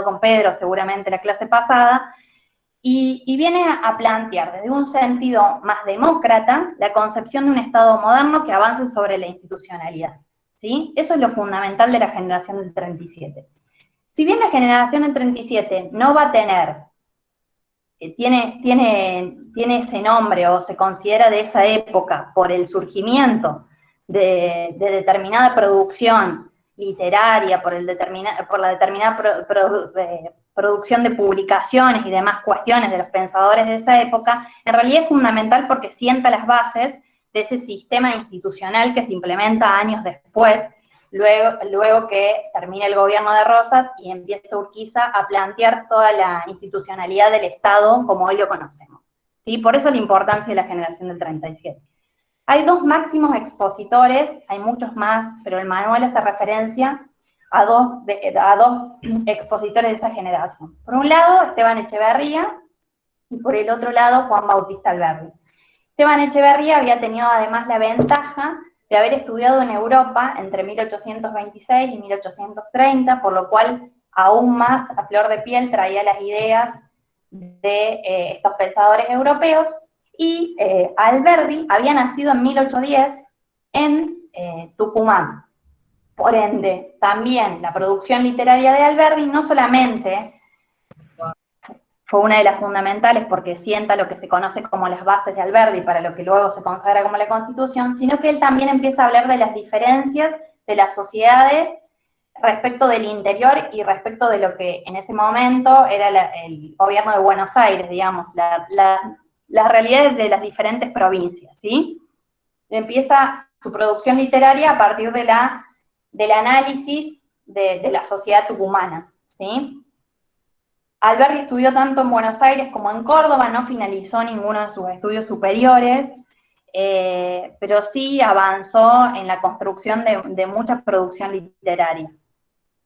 con Pedro seguramente la clase pasada, y viene a plantear desde un sentido más demócrata la concepción de un Estado moderno que avance sobre la institucionalidad, ¿sí? Eso es lo fundamental de la generación del 37. Si bien la generación del 37 no va a tener, tiene ese nombre o se considera de esa época por el surgimiento de determinada producción literaria, por la determinada producción de publicaciones y demás cuestiones de los pensadores de esa época, en realidad es fundamental porque sienta las bases de ese sistema institucional que se implementa años después, luego que termina el gobierno de Rosas y empieza Urquiza a plantear toda la institucionalidad del Estado como hoy lo conocemos, ¿sí? Por eso la importancia de la generación del 37. Hay dos máximos expositores, hay muchos más, pero el manual hace referencia a dos expositores de esa generación. Por un lado, Esteban Echeverría, y por el otro lado, Juan Bautista Alberdi. Esteban Echeverría había tenido además la ventaja de haber estudiado en Europa entre 1826 y 1830, por lo cual aún más a flor de piel traía las ideas de estos pensadores europeos, y Alberdi había nacido en 1810 en Tucumán. Por ende, también la producción literaria de Alberdi no solamente fue una de las fundamentales porque sienta lo que se conoce como las bases de Alberdi para lo que luego se consagra como la Constitución, sino que él también empieza a hablar de las diferencias de las sociedades respecto del interior y respecto de lo que en ese momento era el gobierno de Buenos Aires, digamos, las realidades de las diferentes provincias, ¿sí? Empieza su producción literaria a partir del análisis de la sociedad tucumana, ¿sí? Alberdi estudió tanto en Buenos Aires como en Córdoba, no finalizó ninguno de sus estudios superiores, pero sí avanzó en la construcción de mucha producción literaria.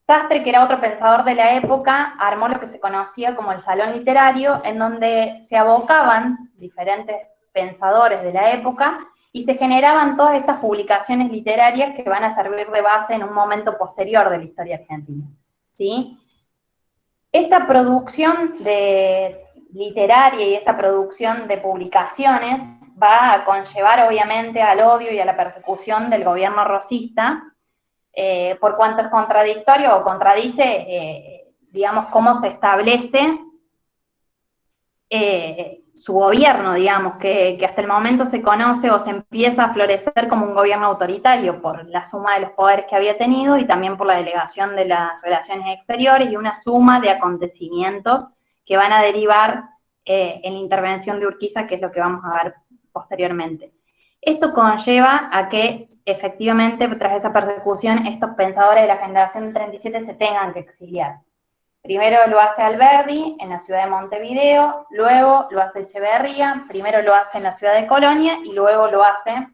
Sastre, que era otro pensador de la época, armó lo que se conocía como el Salón Literario, en donde se abocaban diferentes pensadores de la época y se generaban todas estas publicaciones literarias que van a servir de base en un momento posterior de la historia argentina, ¿sí? Esta producción literaria y esta producción de publicaciones va a conllevar obviamente al odio y a la persecución del gobierno rosista, por cuanto es contradictorio o contradice, digamos, cómo se establece su gobierno, digamos, que hasta el momento se conoce o se empieza a florecer como un gobierno autoritario por la suma de los poderes que había tenido y también por la delegación de las relaciones exteriores y una suma de acontecimientos que van a derivar en la intervención de Urquiza, que es lo que vamos a ver posteriormente. Esto conlleva a que efectivamente tras esa persecución estos pensadores de la generación del 37 se tengan que exiliar. Primero lo hace Alberdi en la ciudad de Montevideo, luego lo hace Echeverría, primero lo hace en la ciudad de Colonia y luego lo hace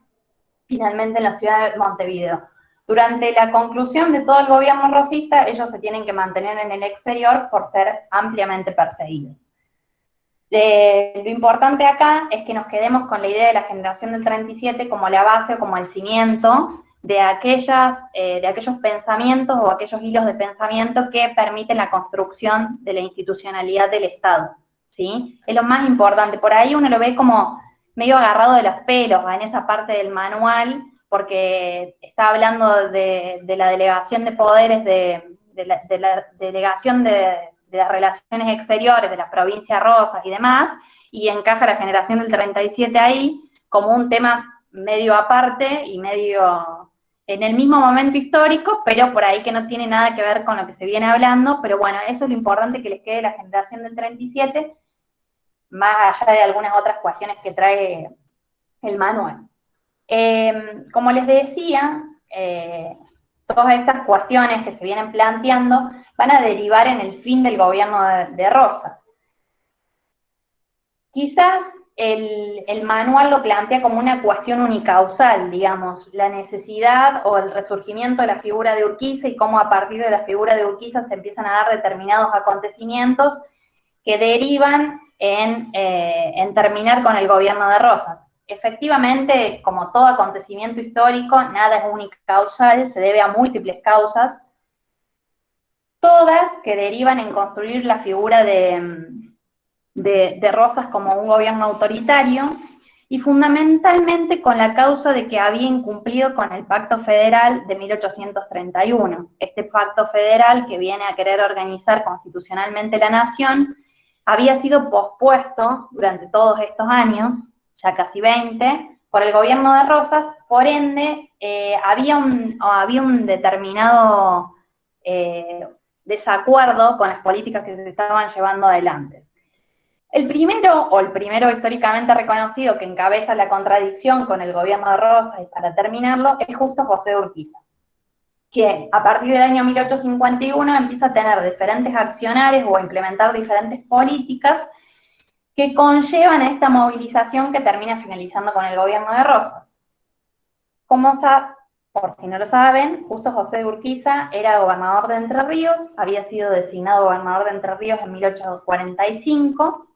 finalmente en la ciudad de Montevideo. Durante la conclusión de todo el gobierno rosista, ellos se tienen que mantener en el exterior por ser ampliamente perseguidos. Lo importante acá es que nos quedemos con la idea de la generación del 37 como la base o como el cimiento de aquellos pensamientos o aquellos hilos de pensamiento que permiten la construcción de la institucionalidad del Estado, ¿sí? Es lo más importante. Por ahí uno lo ve como medio agarrado de los pelos en esa parte del manual, porque está hablando de la delegación de poderes, de la delegación de las relaciones exteriores, de la provincia Rosas y demás, y encaja la generación del 37 ahí como un tema medio aparte y medio en el mismo momento histórico, pero por ahí que no tiene nada que ver con lo que se viene hablando, pero bueno, eso es lo importante que les quede la generación del 37, más allá de algunas otras cuestiones que trae el manual. Como les decía, todas estas cuestiones que se vienen planteando van a derivar en el fin del gobierno de Rosas. Quizás el manual lo plantea como una cuestión unicausal, digamos, la necesidad o el resurgimiento de la figura de Urquiza y cómo a partir de la figura de Urquiza se empiezan a dar determinados acontecimientos que derivan en terminar con el gobierno de Rosas. Efectivamente, como todo acontecimiento histórico, nada es unicausal, se debe a múltiples causas, todas que derivan en construir la figura de Rosas como un gobierno autoritario, y fundamentalmente con la causa de que había incumplido con el Pacto Federal de 1831. Este Pacto Federal, que viene a querer organizar constitucionalmente la nación, había sido pospuesto durante todos estos años, ya casi 20, por el gobierno de Rosas. Por ende, había un determinado desacuerdo con las políticas que se estaban llevando adelante. El primero históricamente reconocido que encabeza la contradicción con el gobierno de Rosas, y para terminarlo, es justo José de Urquiza, que a partir del año 1851 empieza a tener diferentes accionarios o a implementar diferentes políticas que conllevan a esta movilización que termina finalizando con el gobierno de Rosas. Por si no lo saben, justo José de Urquiza era gobernador de Entre Ríos, había sido designado gobernador de Entre Ríos en 1845,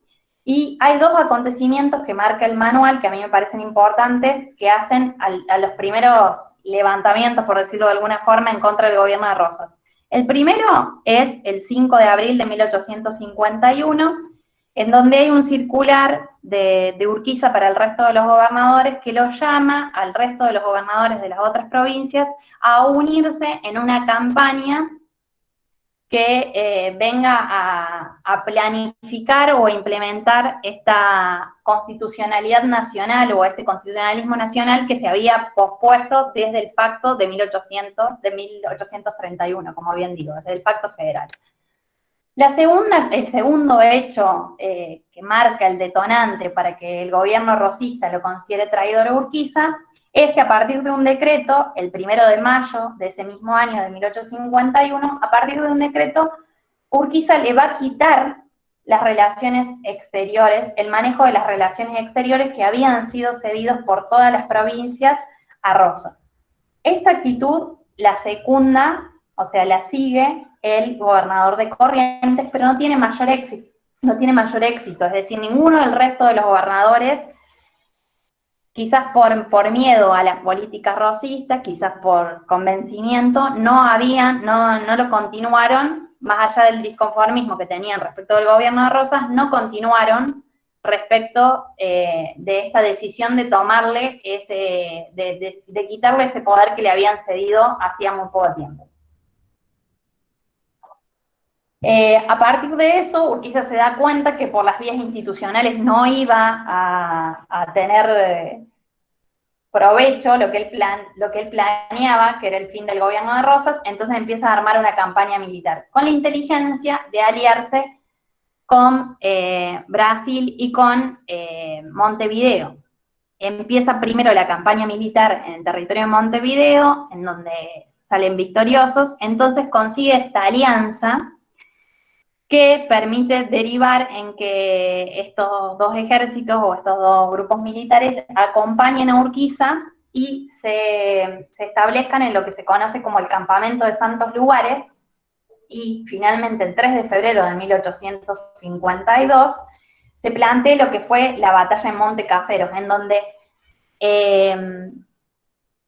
y hay dos acontecimientos que marca el manual que a mí me parecen importantes, que hacen a los primeros levantamientos, por decirlo de alguna forma, en contra del gobierno de Rosas. El primero es el 5 de abril de 1851, en donde hay un circular de Urquiza para el resto de los gobernadores que los llama al resto de los gobernadores de las otras provincias a unirse en una campaña que venga a planificar o a implementar esta constitucionalidad nacional o este constitucionalismo nacional que se había pospuesto desde el pacto de 1831, como bien digo, desde el pacto federal. El segundo hecho que marca el detonante para que el gobierno rosista lo considere traidor a Urquiza es que a partir de un decreto, el 1 de mayo de ese mismo año de 1851, a partir de un decreto, Urquiza le va a quitar las relaciones exteriores, el manejo de las relaciones exteriores que habían sido cedidos por todas las provincias a Rosas. Esta actitud la secunda, o sea, la sigue el gobernador de Corrientes, pero no tiene mayor éxito. Es decir, ninguno del resto de los gobernadores, quizás por miedo a las políticas rosistas, quizás por convencimiento, no lo continuaron, más allá del disconformismo que tenían respecto del gobierno de Rosas, no continuaron respecto de esta decisión de tomarle de quitarle ese poder que le habían cedido hacía muy poco tiempo. A partir de eso, Urquiza se da cuenta que por las vías institucionales no iba a tener provecho lo que él planeaba, que era el fin del gobierno de Rosas, entonces empieza a armar una campaña militar, con la inteligencia de aliarse con Brasil y con Montevideo. Empieza primero la campaña militar en el territorio de Montevideo, en donde salen victoriosos, entonces consigue esta alianza que permite derivar en que estos dos ejércitos o estos dos grupos militares acompañen a Urquiza y se establezcan en lo que se conoce como el Campamento de Santos Lugares, y finalmente el 3 de febrero de 1852 se plantea lo que fue la batalla en Monte Caseros, en donde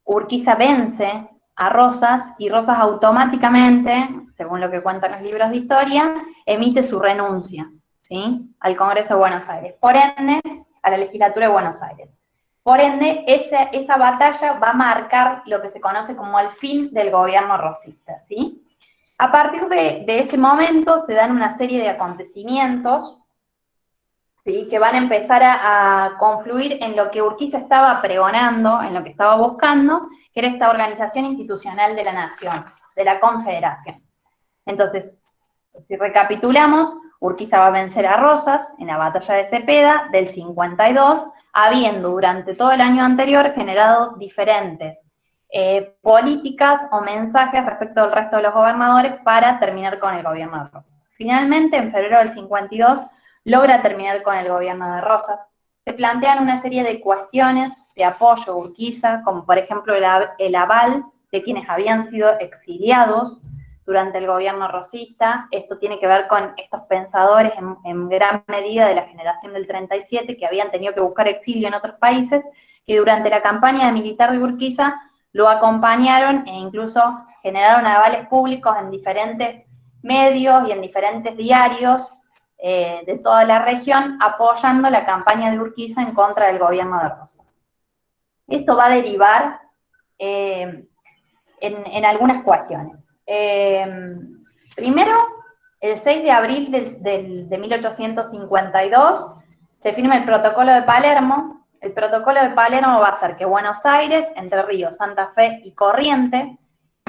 Urquiza vence a Rosas, y Rosas automáticamente, según lo que cuentan los libros de historia, emite su renuncia, ¿sí?, al Congreso de Buenos Aires, por ende, a la legislatura de Buenos Aires. Por ende, esa batalla va a marcar lo que se conoce como el fin del gobierno rosista, ¿sí? A partir de ese momento se dan una serie de acontecimientos, ¿sí?, que van a empezar a confluir en lo que Urquiza estaba pregonando, en lo que estaba buscando, que era esta organización institucional de la nación, de la confederación. Entonces, si recapitulamos, Urquiza va a vencer a Rosas en la batalla de Cepeda del 52, habiendo durante todo el año anterior generado diferentes políticas o mensajes respecto del resto de los gobernadores para terminar con el gobierno de Rosas. Finalmente, en febrero del 52, logra terminar con el gobierno de Rosas. Se plantean una serie de cuestiones de apoyo a Urquiza, como por ejemplo el aval de quienes habían sido exiliados durante el gobierno rosista. Esto tiene que ver con estos pensadores en gran medida de la generación del 37, que habían tenido que buscar exilio en otros países, que durante la campaña militar de Urquiza lo acompañaron e incluso generaron avales públicos en diferentes medios y en diferentes diarios de toda la región apoyando la campaña de Urquiza en contra del gobierno de Rosas. Esto va a derivar en algunas cuestiones. Primero, el 6 de abril de 1852 se firma el Protocolo de Palermo. El Protocolo de Palermo va a hacer que Buenos Aires, Entre Ríos, Santa Fe y Corrientes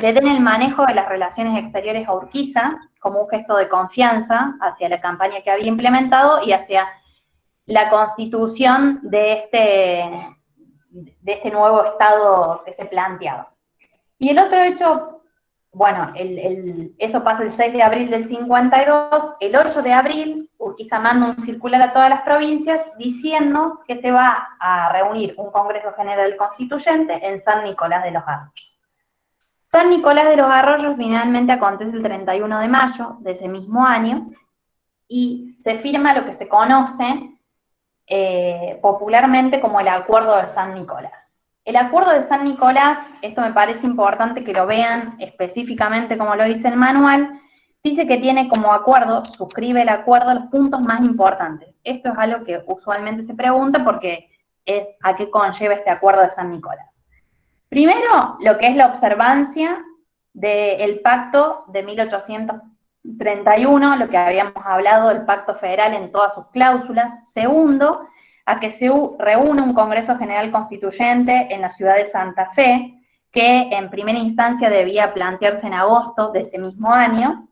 le den el manejo de las relaciones exteriores a Urquiza como un gesto de confianza hacia la campaña que había implementado y hacia la constitución de este nuevo Estado que se planteaba. Y el otro hecho, bueno, eso pasa el 6 de abril del 52, el 8 de abril Urquiza manda un circular a todas las provincias diciendo que se va a reunir un Congreso General Constituyente en San Nicolás de los Arroyos. San Nicolás de los Arroyos finalmente acontece el 31 de mayo de ese mismo año y se firma lo que se conoce popularmente como el Acuerdo de San Nicolás. El Acuerdo de San Nicolás, esto me parece importante que lo vean específicamente como lo dice el manual, dice que tiene como acuerdo, suscribe el acuerdo los puntos más importantes. Esto es algo que usualmente se pregunta porque es a qué conlleva este Acuerdo de San Nicolás. Primero, lo que es la observancia del pacto de 1831, lo que habíamos hablado del pacto federal en todas sus cláusulas. Segundo, a que se reúne un Congreso General Constituyente en la ciudad de Santa Fe, que en primera instancia debía plantearse en agosto de ese mismo año.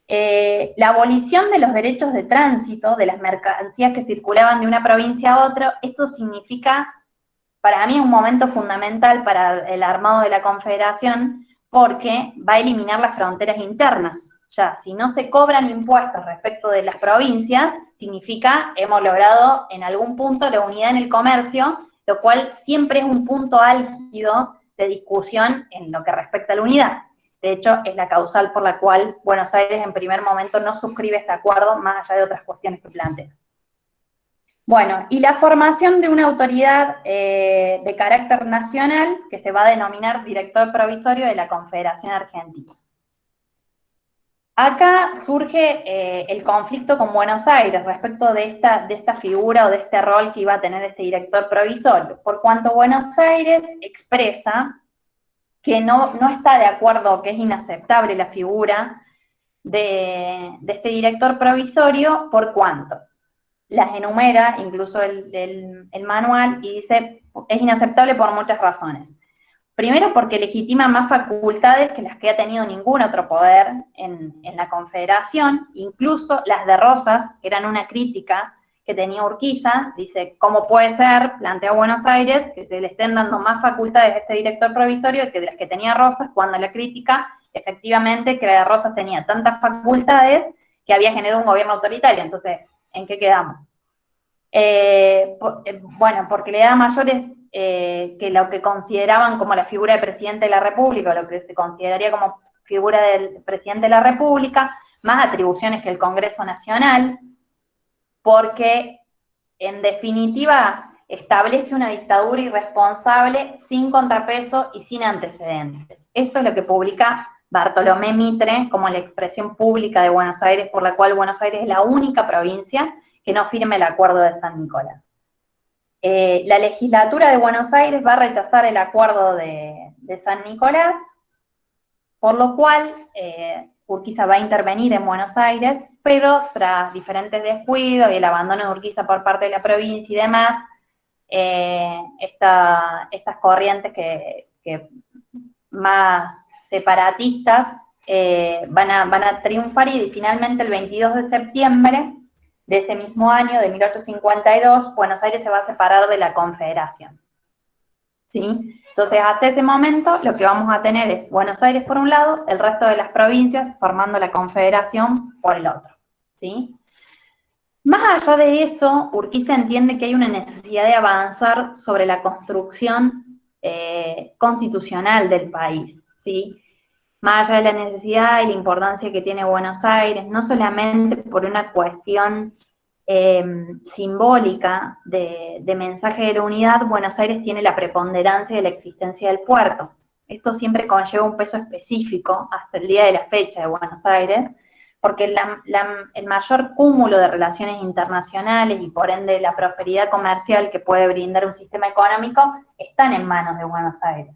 La abolición de los derechos de tránsito de las mercancías que circulaban de una provincia a otra. Esto significa, para mí, un momento fundamental para el armado de la Confederación, porque va a eliminar las fronteras internas. Ya, si no se cobran impuestos respecto de las provincias, significa hemos logrado en algún punto la unidad en el comercio, lo cual siempre es un punto álgido de discusión en lo que respecta a la unidad. De hecho, es la causal por la cual Buenos Aires en primer momento no suscribe este acuerdo, más allá de otras cuestiones que plantea. Bueno, y la formación de una autoridad de carácter nacional que se va a denominar Director Provisorio de la Confederación Argentina. Acá surge el conflicto con Buenos Aires respecto de esta figura o de este rol que iba a tener este director provisorio, por cuanto Buenos Aires expresa que no está de acuerdo, que es inaceptable la figura de este director provisorio, por cuanto las enumera, incluso el manual, y dice, es inaceptable por muchas razones. Primero, porque legitima más facultades que las que ha tenido ningún otro poder en la Confederación, incluso las de Rosas, que eran una crítica que tenía Urquiza. Dice, ¿cómo puede ser, plantea Buenos Aires, que se le estén dando más facultades a este director provisorio que de las que tenía Rosas, cuando la crítica, efectivamente, que la de Rosas tenía tantas facultades que había generado un gobierno autoritario? Entonces, ¿en qué quedamos? Bueno, porque le da mayores que lo que consideraban como la figura del presidente de la República, lo que se consideraría como figura del presidente de la República, más atribuciones que el Congreso Nacional, porque en definitiva establece una dictadura irresponsable sin contrapeso y sin antecedentes. Esto es lo que publica Bartolomé Mitre como la expresión pública de Buenos Aires, por la cual Buenos Aires es la única provincia que no firme el Acuerdo de San Nicolás. La legislatura de Buenos Aires va a rechazar el Acuerdo de San Nicolás, por lo cual Urquiza va a intervenir en Buenos Aires, pero tras diferentes descuidos y el abandono de Urquiza por parte de la provincia y demás, estas corrientes que más separatistas van a triunfar, y finalmente el 22 de septiembre de ese mismo año, de 1852, Buenos Aires se va a separar de la Confederación. ¿Sí? Entonces, hasta ese momento, lo que vamos a tener es Buenos Aires por un lado, el resto de las provincias formando la Confederación por el otro. ¿Sí? Más allá de eso, Urquiza entiende que hay una necesidad de avanzar sobre la construcción constitucional del país, ¿sí? Más allá de la necesidad y la importancia que tiene Buenos Aires, no solamente por una cuestión simbólica de mensaje de la unidad, Buenos Aires tiene la preponderancia de la existencia del puerto. Esto siempre conlleva un peso específico hasta el día de la fecha de Buenos Aires, porque el mayor cúmulo de relaciones internacionales y por ende la prosperidad comercial que puede brindar un sistema económico están en manos de Buenos Aires.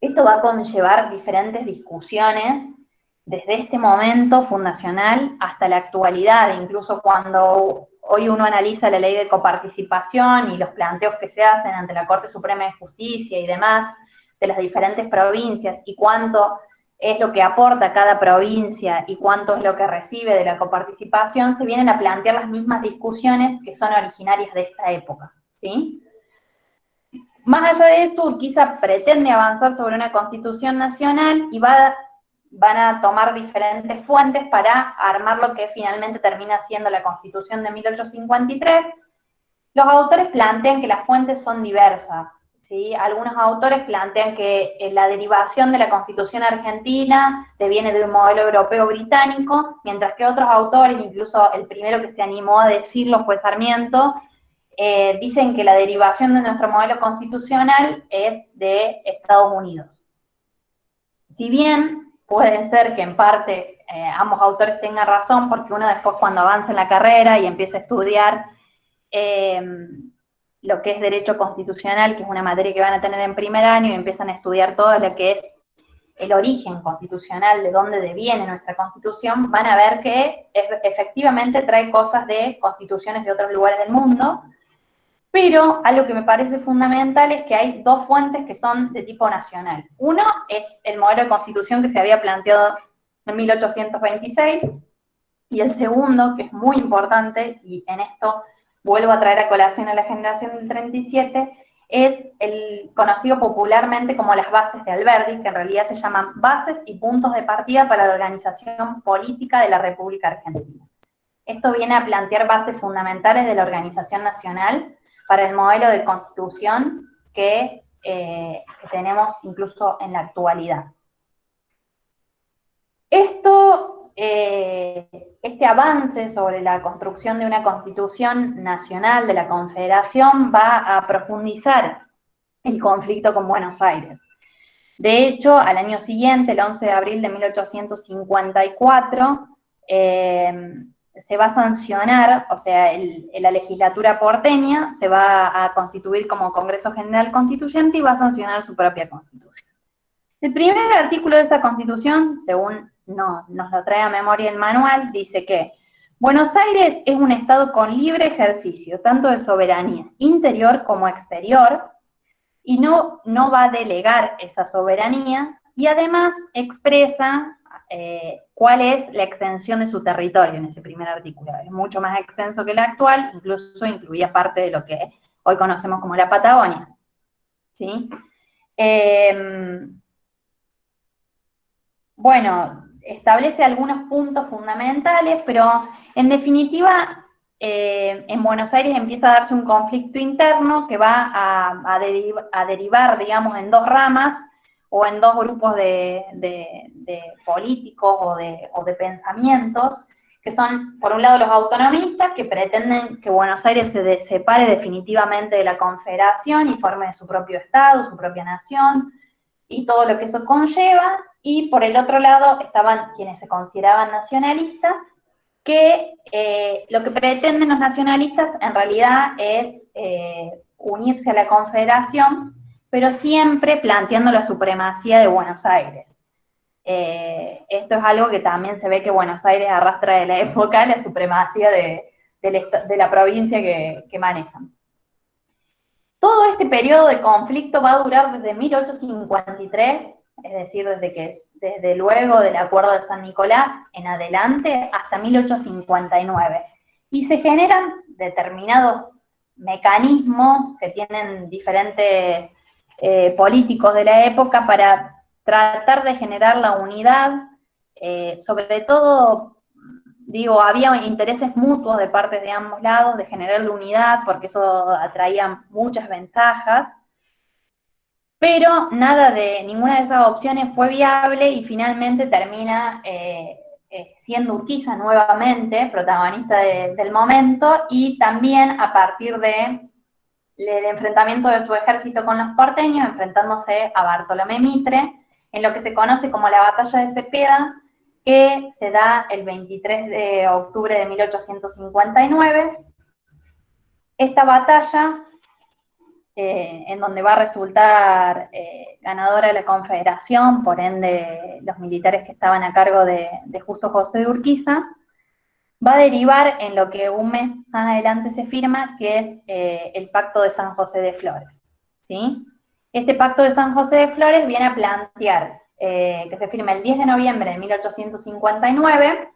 Esto va a conllevar diferentes discusiones desde este momento fundacional hasta la actualidad, incluso cuando hoy uno analiza la ley de coparticipación y los planteos que se hacen ante la Corte Suprema de Justicia y demás de las diferentes provincias y cuánto es lo que aporta cada provincia y cuánto es lo que recibe de la coparticipación, se vienen a plantear las mismas discusiones que son originarias de esta época, ¿sí? Más allá de esto, Urquiza pretende avanzar sobre una constitución nacional y van a tomar diferentes fuentes para armar lo que finalmente termina siendo la Constitución de 1853. Los autores plantean que las fuentes son diversas, ¿sí? Algunos autores plantean que la derivación de la Constitución argentina deviene de un modelo europeo británico, mientras que otros autores, incluso el primero que se animó a decirlo fue Sarmiento, dicen que la derivación de nuestro modelo constitucional es de Estados Unidos. Si bien puede ser que en parte ambos autores tengan razón, porque uno después cuando avanza en la carrera y empieza a estudiar lo que es derecho constitucional, que es una materia que van a tener en primer año, y empiezan a estudiar todo lo que es el origen constitucional, de dónde deviene nuestra constitución, van a ver que efectivamente trae cosas de constituciones de otros lugares del mundo, pero algo que me parece fundamental es que hay dos fuentes que son de tipo nacional. Uno es el modelo de constitución que se había planteado en 1826, y el segundo, que es muy importante, y en esto vuelvo a traer a colación a la generación del 37, es el conocido popularmente como las bases de Alberdi, que en realidad se llaman bases y puntos de partida para la organización política de la República Argentina. Esto viene a plantear bases fundamentales de la organización nacional para el modelo de constitución que tenemos incluso en la actualidad. Este avance sobre la construcción de una constitución nacional de la Confederación va a profundizar el conflicto con Buenos Aires. De hecho, al año siguiente, el 11 de abril de 1854, se va a sancionar, o sea, la legislatura porteña se va a constituir como Congreso General Constituyente y va a sancionar su propia constitución. El primer artículo de esa constitución, según nos lo trae a memoria el manual, dice que Buenos Aires es un estado con libre ejercicio, tanto de soberanía interior como exterior, y no va a delegar esa soberanía, y además expresa cuál es la extensión de su territorio en ese primer artículo. Es mucho más extenso que el actual, incluso incluía parte de lo que hoy conocemos como la Patagonia, ¿sí? Bueno, establece algunos puntos fundamentales, pero en definitiva, en Buenos Aires empieza a darse un conflicto interno que va a derivar, digamos, en dos ramas o en dos grupos de políticos o de pensamientos, que son, por un lado, los autonomistas, que pretenden que Buenos Aires se separe definitivamente de la Confederación y forme su propio Estado, su propia nación, y todo lo que eso conlleva, y por el otro lado estaban quienes se consideraban nacionalistas, que lo que pretenden los nacionalistas en realidad es unirse a la Confederación, pero siempre planteando la supremacía de Buenos Aires. Esto es algo que también se ve que Buenos Aires arrastra de la época, la supremacía de la provincia que manejan. Todo este periodo de conflicto va a durar desde 1853, es decir, desde luego del Acuerdo de San Nicolás en adelante, hasta 1859. Y se generan determinados mecanismos que tienen diferentes políticos de la época para tratar de generar la unidad, sobre todo, digo, había intereses mutuos de parte de ambos lados de generar la unidad, porque eso atraía muchas ventajas, pero ninguna de esas opciones fue viable y finalmente termina siendo Urquiza nuevamente protagonista del momento, y también a partir del enfrentamiento de su ejército con los porteños, enfrentándose a Bartolomé Mitre, en lo que se conoce como la Batalla de Cepeda, que se da el 23 de octubre de 1859. Esta batalla, en donde va a resultar ganadora la Confederación, por ende los militares que estaban a cargo de Justo José de Urquiza, va a derivar en lo que un mes más adelante se firma, que es el Pacto de San José de Flores, ¿sí? Este Pacto de San José de Flores viene a plantear, que se firma el 10 de noviembre de 1859,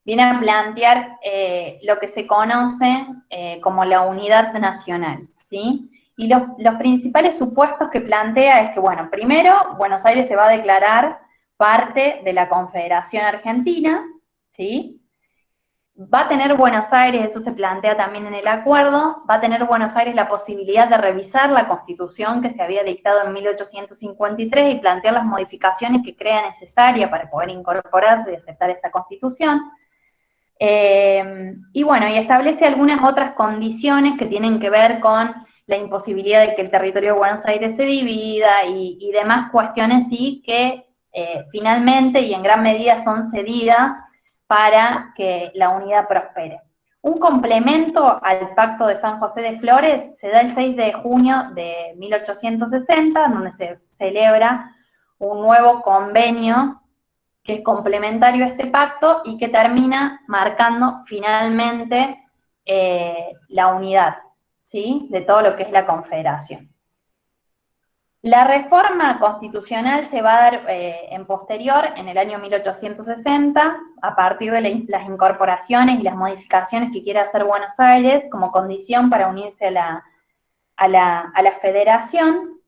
viene a plantear lo que se conoce como la unidad nacional, ¿sí? Y los principales supuestos que plantea es que, bueno, primero, Buenos Aires se va a declarar parte de la Confederación Argentina, ¿sí? Va a tener Buenos Aires, eso se plantea también en el acuerdo, va a tener Buenos Aires la posibilidad de revisar la Constitución que se había dictado en 1853 y plantear las modificaciones que crea necesaria para poder incorporarse y aceptar esta Constitución. Y bueno, y establece algunas otras condiciones que tienen que ver con la imposibilidad de que el territorio de Buenos Aires se divida y demás cuestiones, sí, que finalmente y en gran medida son cedidas para que la unidad prospere. Un complemento al Pacto de San José de Flores se da el 6 de junio de 1860, donde se celebra un nuevo convenio que es complementario a este pacto y que termina marcando finalmente la unidad, ¿sí?, de todo lo que es la Confederación. La reforma constitucional se va a dar en posterior, en el año 1860, a partir de las incorporaciones y las modificaciones que quiere hacer Buenos Aires como condición para unirse a la federación.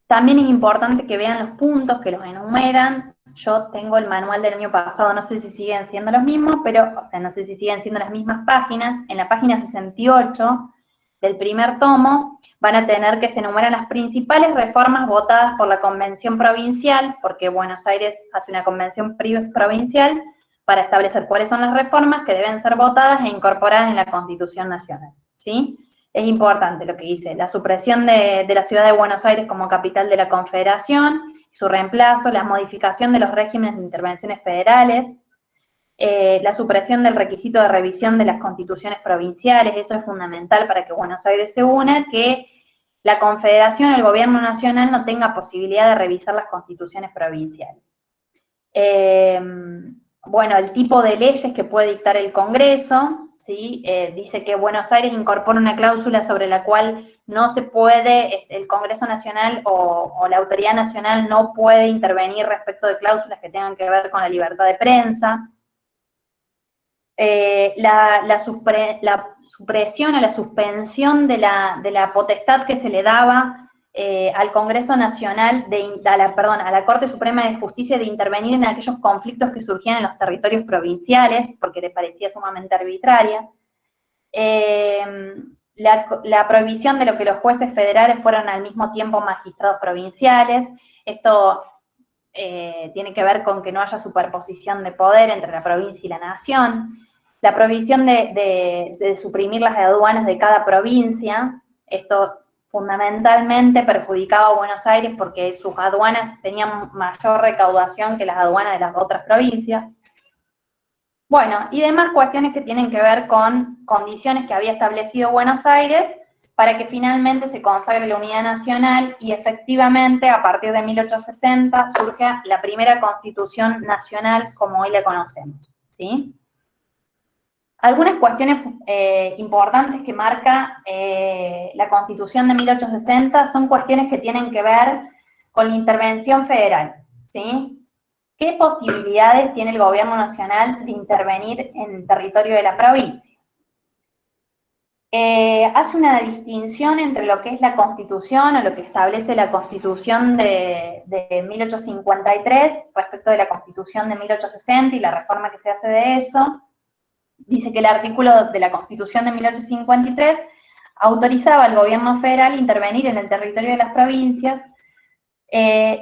También es importante que vean los puntos, que los enumeran. Yo tengo el manual del año pasado, no sé si siguen siendo los mismos, pero, o sea, no sé si siguen siendo las mismas páginas. En la página 68 del primer tomo van a tener que se enumeran las principales reformas votadas por la Convención Provincial, porque Buenos Aires hace una convención provincial para establecer cuáles son las reformas que deben ser votadas e incorporadas en la Constitución Nacional, ¿sí? Es importante lo que dice, la supresión de la ciudad de Buenos Aires como capital de la Confederación, su reemplazo, la modificación de los regímenes de intervenciones federales, la supresión del requisito de revisión de las constituciones provinciales, eso es fundamental para que Buenos Aires se una, que la Confederación, el gobierno nacional, no tenga posibilidad de revisar las constituciones provinciales. Bueno, el tipo de leyes que puede dictar el Congreso, ¿sí? Dice que Buenos Aires incorpora una cláusula sobre la cual no se puede, el Congreso Nacional o la autoridad nacional no puede intervenir respecto de cláusulas que tengan que ver con la libertad de prensa. La supresión o la suspensión de la potestad que se le daba al Congreso Nacional, a la Corte Suprema de Justicia, de intervenir en aquellos conflictos que surgían en los territorios provinciales, porque le parecía sumamente arbitraria. La prohibición de lo que los jueces federales fueran al mismo tiempo magistrados provinciales. Esto tiene que ver con que no haya superposición de poder entre la provincia y la nación. La prohibición de suprimir las aduanas de cada provincia. Esto fundamentalmente perjudicaba a Buenos Aires porque sus aduanas tenían mayor recaudación que las aduanas de las otras provincias. Bueno, y demás cuestiones que tienen que ver con condiciones que había establecido Buenos Aires para que finalmente se consagre la unidad nacional y efectivamente a partir de 1860 surge la primera Constitución Nacional como hoy la conocemos, ¿sí? Algunas cuestiones importantes que marca la Constitución de 1860 son cuestiones que tienen que ver con la intervención federal, ¿sí? ¿Qué posibilidades tiene el gobierno nacional de intervenir en el territorio de la provincia? Hace una distinción entre lo que es la Constitución o lo que establece la Constitución de 1853 respecto de la Constitución de 1860 y la reforma que se hace de eso. Dice que el artículo de la Constitución de 1853 autorizaba al gobierno federal intervenir en el territorio de las provincias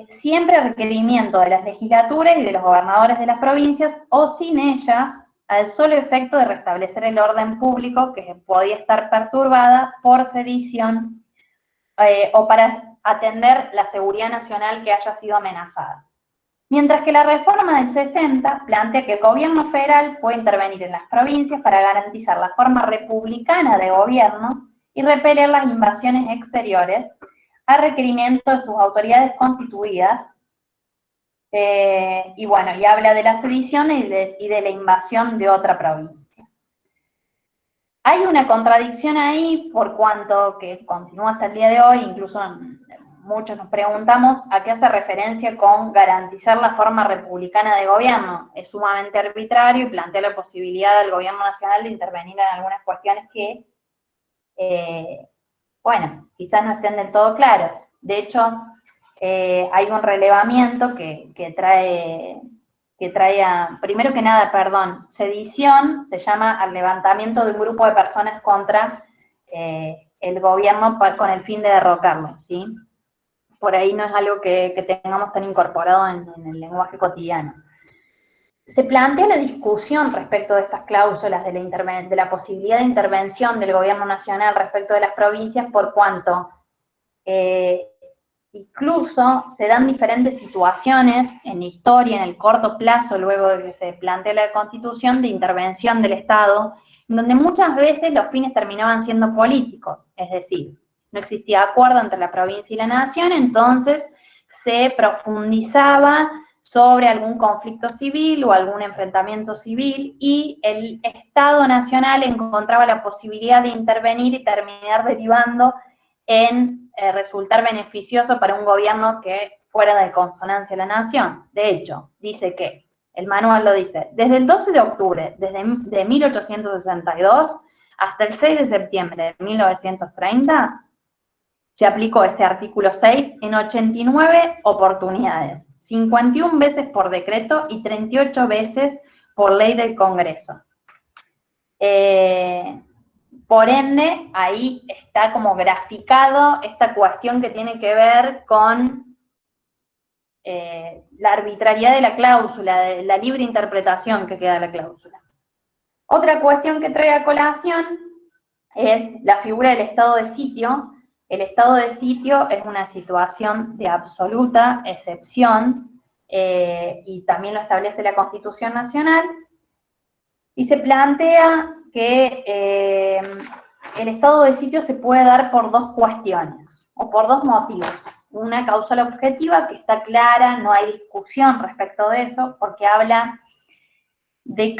siempre a requerimiento de las legislaturas y de los gobernadores de las provincias o sin ellas, al solo efecto de restablecer el orden público que podía estar perturbada por sedición o para atender la seguridad nacional que haya sido amenazada. Mientras que la reforma del 60 plantea que el gobierno federal puede intervenir en las provincias para garantizar la forma republicana de gobierno y repeler las invasiones exteriores a requerimiento de sus autoridades constituidas. Y bueno, y habla de la sedición y de la invasión de otra provincia. Hay una contradicción ahí por cuanto que continúa hasta el día de hoy, incluso muchos nos preguntamos a qué hace referencia con garantizar la forma republicana de gobierno. Es sumamente arbitrario y plantea la posibilidad del gobierno nacional de intervenir en algunas cuestiones que, bueno, quizás no estén del todo claras. De hecho, hay un relevamiento que trae primero que nada, perdón, sedición se llama al levantamiento de un grupo de personas contra el gobierno con el fin de derrocarlo, ¿sí? Por ahí no es algo que tengamos tan incorporado en el lenguaje cotidiano. Se plantea la discusión respecto de estas cláusulas de la posibilidad de intervención del gobierno nacional respecto de las provincias, por cuanto incluso se dan diferentes situaciones en la historia, en el corto plazo, luego de que se plantea la Constitución, de intervención del Estado, donde muchas veces los fines terminaban siendo políticos, es decir, no existía acuerdo entre la provincia y la nación, entonces se profundizaba sobre algún conflicto civil o algún enfrentamiento civil y el Estado nacional encontraba la posibilidad de intervenir y terminar derivando en resultar beneficioso para un gobierno que fuera de consonancia a la nación. De hecho, dice que, el manual lo dice, desde el 12 de octubre de 1862 hasta el 6 de septiembre de 1930, se aplicó ese artículo 6 en 89 oportunidades, 51 veces por decreto y 38 veces por ley del Congreso. Por ende, ahí está como graficado esta cuestión que tiene que ver con la arbitrariedad de la cláusula, de la libre interpretación que queda de la cláusula. Otra cuestión que trae a colación es la figura del estado de sitio. El estado de sitio es una situación de absoluta excepción y también lo establece la Constitución Nacional y se plantea que el estado de sitio se puede dar por dos cuestiones o por dos motivos. Una causal objetiva que está clara, no hay discusión respecto de eso, porque habla de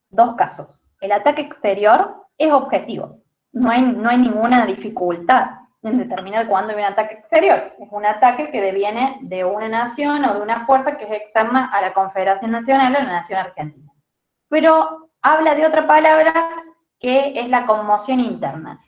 dos casos. El ataque exterior es objetivo, no hay ninguna dificultad en determinar cuándo hay un ataque exterior. Es un ataque que deviene de una nación o de una fuerza que es externa a la Confederación Nacional o a la nación argentina. Pero habla de otra palabra que es la conmoción interna.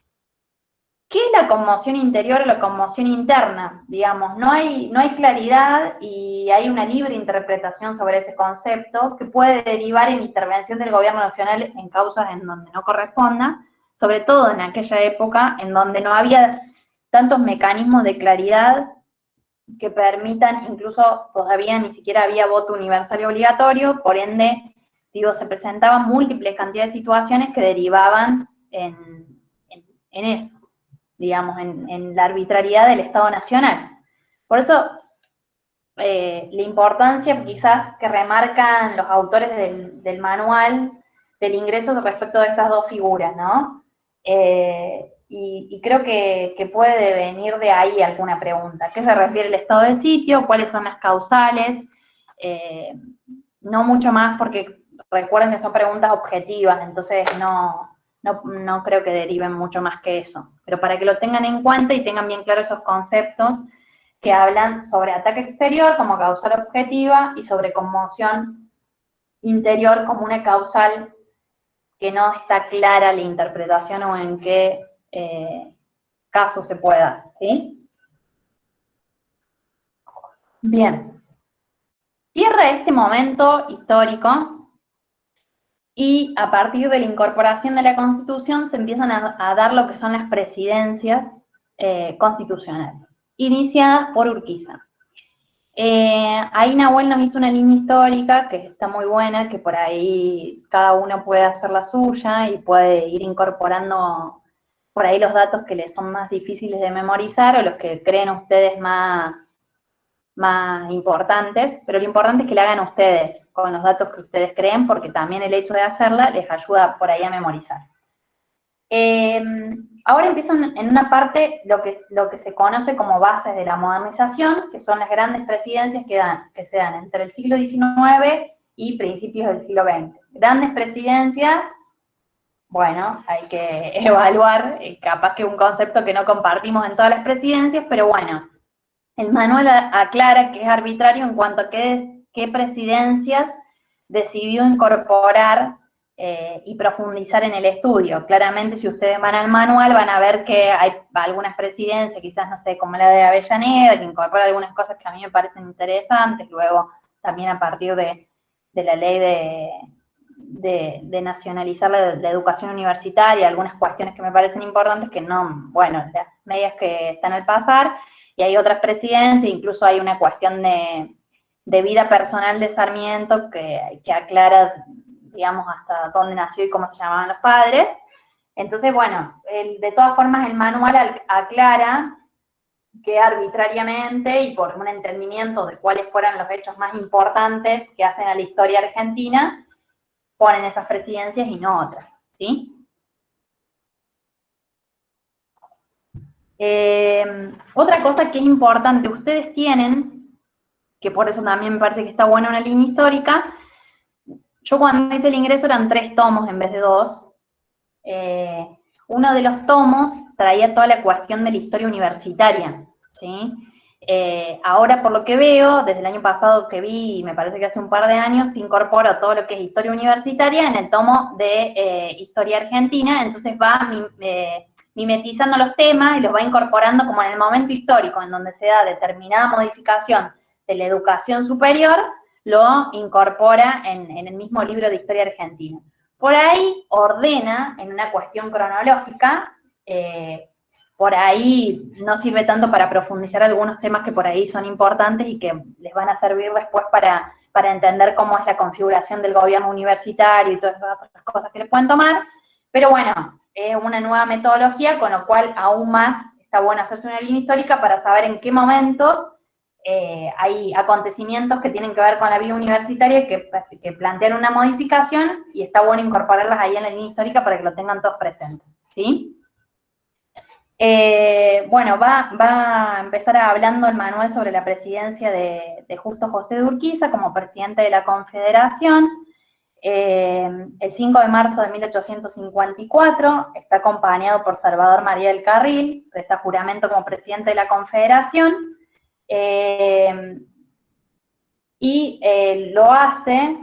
¿Qué es la conmoción interior o la conmoción interna? Digamos, no hay claridad y hay una libre interpretación sobre ese concepto que puede derivar en intervención del gobierno nacional en causas en donde no corresponda, sobre todo en aquella época en donde no había tantos mecanismos de claridad que permitan, incluso todavía ni siquiera había voto universal y obligatorio, por ende, digo, se presentaban múltiples cantidades de situaciones que derivaban en eso, digamos, en la arbitrariedad del Estado Nacional. Por eso, la importancia quizás que remarcan los autores del manual del ingreso respecto de estas dos figuras, ¿no? Y creo que puede venir de ahí alguna pregunta. ¿A qué se refiere el estado de sitio? ¿Cuáles son las causales? No mucho más porque recuerden que son preguntas objetivas, entonces no creo que deriven mucho más que eso. Pero para que lo tengan en cuenta y tengan bien claros esos conceptos que hablan sobre ataque exterior como causal objetiva y sobre conmoción interior como una causal que no está clara la interpretación o en qué caso se puede dar, ¿sí? Bien. Cierra este momento histórico y a partir de la incorporación de la Constitución se empiezan a dar lo que son las presidencias constitucionales, iniciadas por Urquiza. Ahí Nahuel nos hizo una línea histórica que está muy buena, que por ahí cada uno puede hacer la suya y puede ir incorporando por ahí los datos que les son más difíciles de memorizar o los que creen ustedes más más importantes, pero lo importante es que la hagan ustedes, con los datos que ustedes creen, porque también el hecho de hacerla les ayuda por ahí a memorizar. Ahora empiezan en una parte lo que se conoce como bases de la modernización, que son las grandes presidencias que se dan entre el siglo XIX y principios del siglo XX. Grandes presidencias, bueno, hay que evaluar, capaz que un concepto que no compartimos en todas las presidencias, pero bueno, el manual aclara que es arbitrario en cuanto a qué presidencias decidió incorporar y profundizar en el estudio. Claramente, si ustedes van al manual, van a ver que hay algunas presidencias, quizás, no sé, como la de Avellaneda, que incorpora algunas cosas que a mí me parecen interesantes, luego también a partir de la ley de nacionalizar la educación universitaria, algunas cuestiones que me parecen importantes que no, bueno, las medias que están al pasar, y hay otras presidencias, incluso hay una cuestión de vida personal de Sarmiento que aclara, digamos, hasta dónde nació y cómo se llamaban los padres. Entonces, bueno, de todas formas el manual aclara que arbitrariamente y por un entendimiento de cuáles fueran los hechos más importantes que hacen a la historia argentina, ponen esas presidencias y no otras, ¿sí? Otra cosa que es importante, ustedes tienen, que por eso también me parece que está buena una línea histórica, yo cuando hice el ingreso eran 3 tomos en vez de 2. Uno de los tomos traía toda la cuestión de la historia universitaria, ¿sí? Ahora, por lo que veo, desde el año pasado que vi, me parece que hace un par de años, se incorpora todo lo que es historia universitaria en el tomo de historia argentina, entonces va mimetizando los temas y los va incorporando como en el momento histórico, en donde se da determinada modificación de la educación superior, lo incorpora en el mismo libro de historia argentina. Por ahí ordena en una cuestión cronológica, por ahí no sirve tanto para profundizar algunos temas que por ahí son importantes y que les van a servir después para entender cómo es la configuración del gobierno universitario y todas esas otras cosas que les pueden tomar, pero bueno, es una nueva metodología, con lo cual aún más está bueno hacerse una línea histórica para saber en qué momentos hay acontecimientos que tienen que ver con la vida universitaria que plantean una modificación y está bueno incorporarlas ahí en la línea histórica para que lo tengan todos presentes, ¿sí? Bueno, va a empezar hablando el manual sobre la presidencia de Justo José de Urquiza como presidente de la Confederación. El 5 de marzo de 1854 está acompañado por Salvador María del Carril, presta juramento como presidente de la Confederación, y lo hace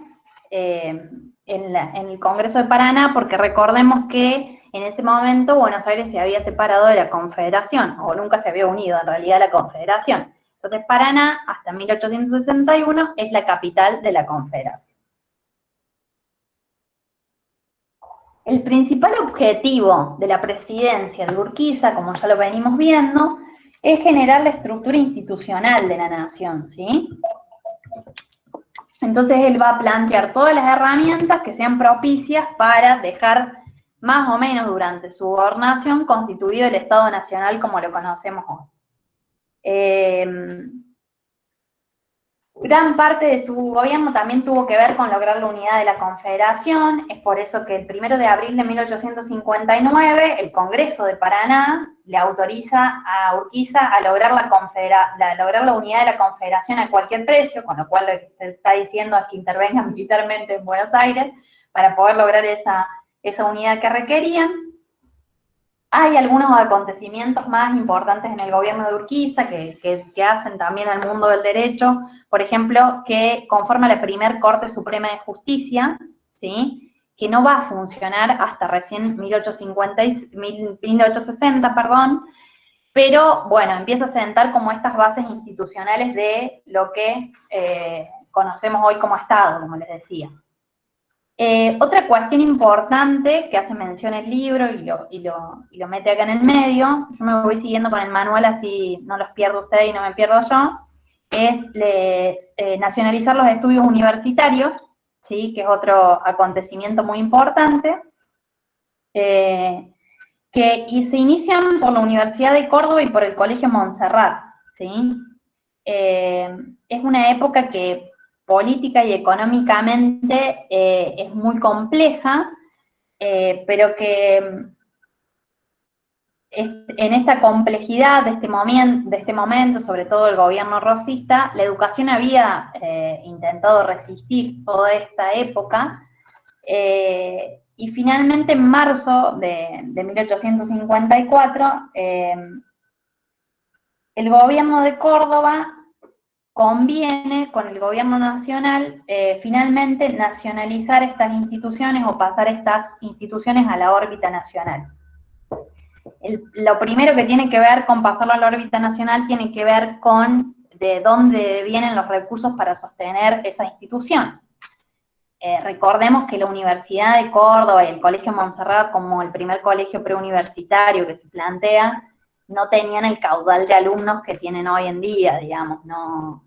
en el Congreso de Paraná, porque recordemos que en ese momento Buenos Aires se había separado de la Confederación, o nunca se había unido en realidad a la Confederación. Entonces Paraná, hasta 1861, es la capital de la Confederación. El principal objetivo de la presidencia de Urquiza, como ya lo venimos viendo, es generar la estructura institucional de la nación, ¿sí? Entonces él va a plantear todas las herramientas que sean propicias para dejar más o menos durante su gobernación constituido el Estado Nacional como lo conocemos hoy. Gran parte de su gobierno también tuvo que ver con lograr la unidad de la Confederación, es por eso que el 1 de abril de 1859 el Congreso de Paraná le autoriza a Urquiza a lograr la unidad de la Confederación a cualquier precio, con lo cual lo que se está diciendo es que intervengan militarmente en Buenos Aires para poder lograr esa unidad que requerían. Hay algunos acontecimientos más importantes en el gobierno de Urquiza que hacen también al mundo del derecho, por ejemplo, que conforma la primer Corte Suprema de Justicia, ¿sí? Que no va a funcionar hasta recién 1860, perdón, pero bueno, empieza a sentar como estas bases institucionales de lo que conocemos hoy como Estado, como les decía. Otra cuestión importante que hace mención el libro y lo mete acá en el medio, yo me voy siguiendo con el manual así no los pierdo ustedes y no me pierdo yo, es nacionalizar los estudios universitarios, ¿sí? Que es otro acontecimiento muy importante, y se inician por la Universidad de Córdoba y por el Colegio Montserrat, ¿sí? Es una época que política y económicamente es muy compleja, pero que en esta complejidad de este momento, sobre todo el gobierno rosista, la educación había intentado resistir toda esta época, y finalmente en marzo de 1854, el gobierno de Córdoba conviene con el gobierno nacional finalmente nacionalizar estas instituciones o pasar estas instituciones a la órbita nacional. Lo primero que tiene que ver con pasarlo a la órbita nacional tiene que ver con de dónde vienen los recursos para sostener esa institución. Recordemos que la Universidad de Córdoba y el Colegio Montserrat, como el primer colegio preuniversitario que se plantea, no tenían el caudal de alumnos que tienen hoy en día, digamos, no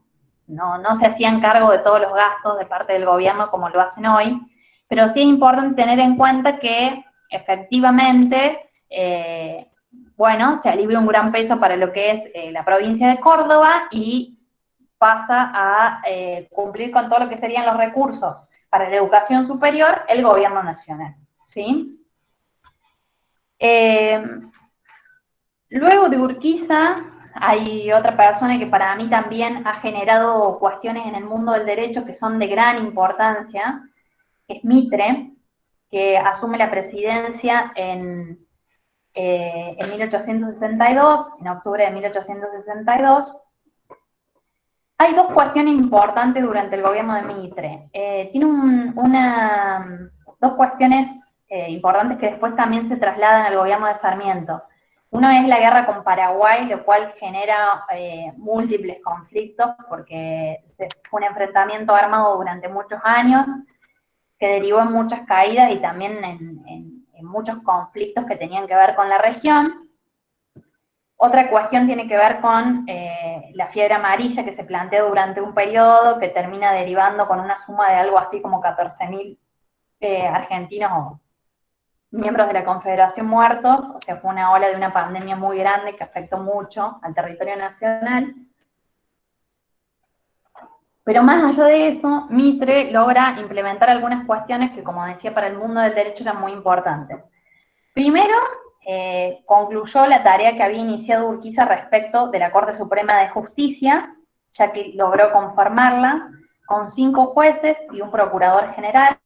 se hacían cargo de todos los gastos de parte del gobierno como lo hacen hoy, pero sí es importante tener en cuenta que efectivamente, bueno, se alivia un gran peso para lo que es la provincia de Córdoba y pasa a cumplir con todo lo que serían los recursos para la educación superior el gobierno nacional, ¿sí? Luego de Urquiza, hay otra persona que para mí también ha generado cuestiones en el mundo del derecho que son de gran importancia, que es Mitre, que asume la presidencia en 1862, en octubre de 1862. Hay dos cuestiones importantes durante el gobierno de Mitre. Tiene dos cuestiones importantes que después también se trasladan al gobierno de Sarmiento. Uno es la guerra con Paraguay, lo cual genera múltiples conflictos porque fue un enfrentamiento armado durante muchos años que derivó en muchas caídas y también en muchos conflictos que tenían que ver con la región. Otra cuestión tiene que ver con la fiebre amarilla que se plantea durante un periodo que termina derivando con una suma de algo así como 14.000 argentinos o miembros de la Confederación muertos, o sea, fue una ola de una pandemia muy grande que afectó mucho al territorio nacional. Pero más allá de eso, Mitre logra implementar algunas cuestiones que, como decía, para el mundo del derecho eran muy importantes. Primero, concluyó la tarea que había iniciado Urquiza respecto de la Corte Suprema de Justicia, ya que logró conformarla con 5 jueces y un procurador general.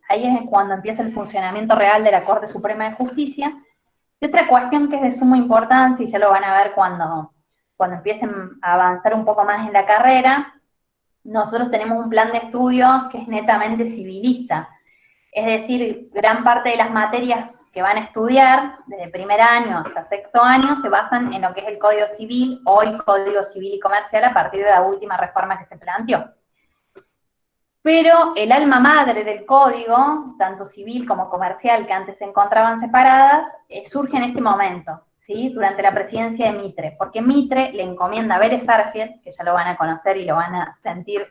Ahí es cuando empieza el funcionamiento real de la Corte Suprema de Justicia. Y otra cuestión que es de suma importancia, y ya lo van a ver cuando empiecen a avanzar un poco más en la carrera, nosotros tenemos un plan de estudio que es netamente civilista. Es decir, gran parte de las materias que van a estudiar, desde primer año hasta sexto año, se basan en lo que es el Código Civil, hoy Código Civil y Comercial, a partir de la última reforma que se planteó. Pero el alma madre del código, tanto civil como comercial, que antes se encontraban separadas, surge en este momento, ¿sí? Durante la presidencia de Mitre, porque Mitre le encomienda a Vélez Sarsfield, que ya lo van a conocer y lo van a sentir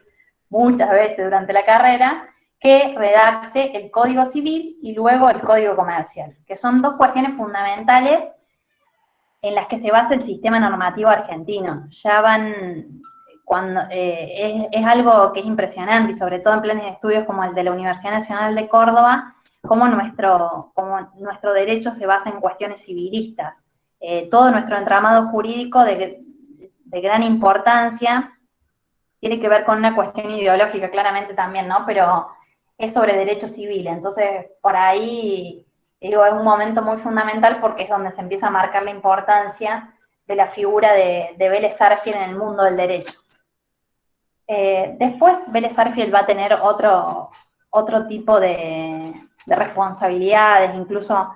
muchas veces durante la carrera, que redacte el Código Civil y luego el Código Comercial, que son dos cuestiones fundamentales en las que se basa el sistema normativo argentino. Ya van, es algo que es impresionante, y sobre todo en planes de estudios como el de la Universidad Nacional de Córdoba, cómo nuestro derecho se basa en cuestiones civilistas. Todo nuestro entramado jurídico de gran importancia tiene que ver con una cuestión ideológica, claramente también, ¿no? Pero es sobre derecho civil, entonces por ahí, digo, es un momento muy fundamental porque es donde se empieza a marcar la importancia de la figura de Vélez Sarsfield en el mundo del derecho. Después Vélez Sarsfield va a tener otro tipo de responsabilidades, incluso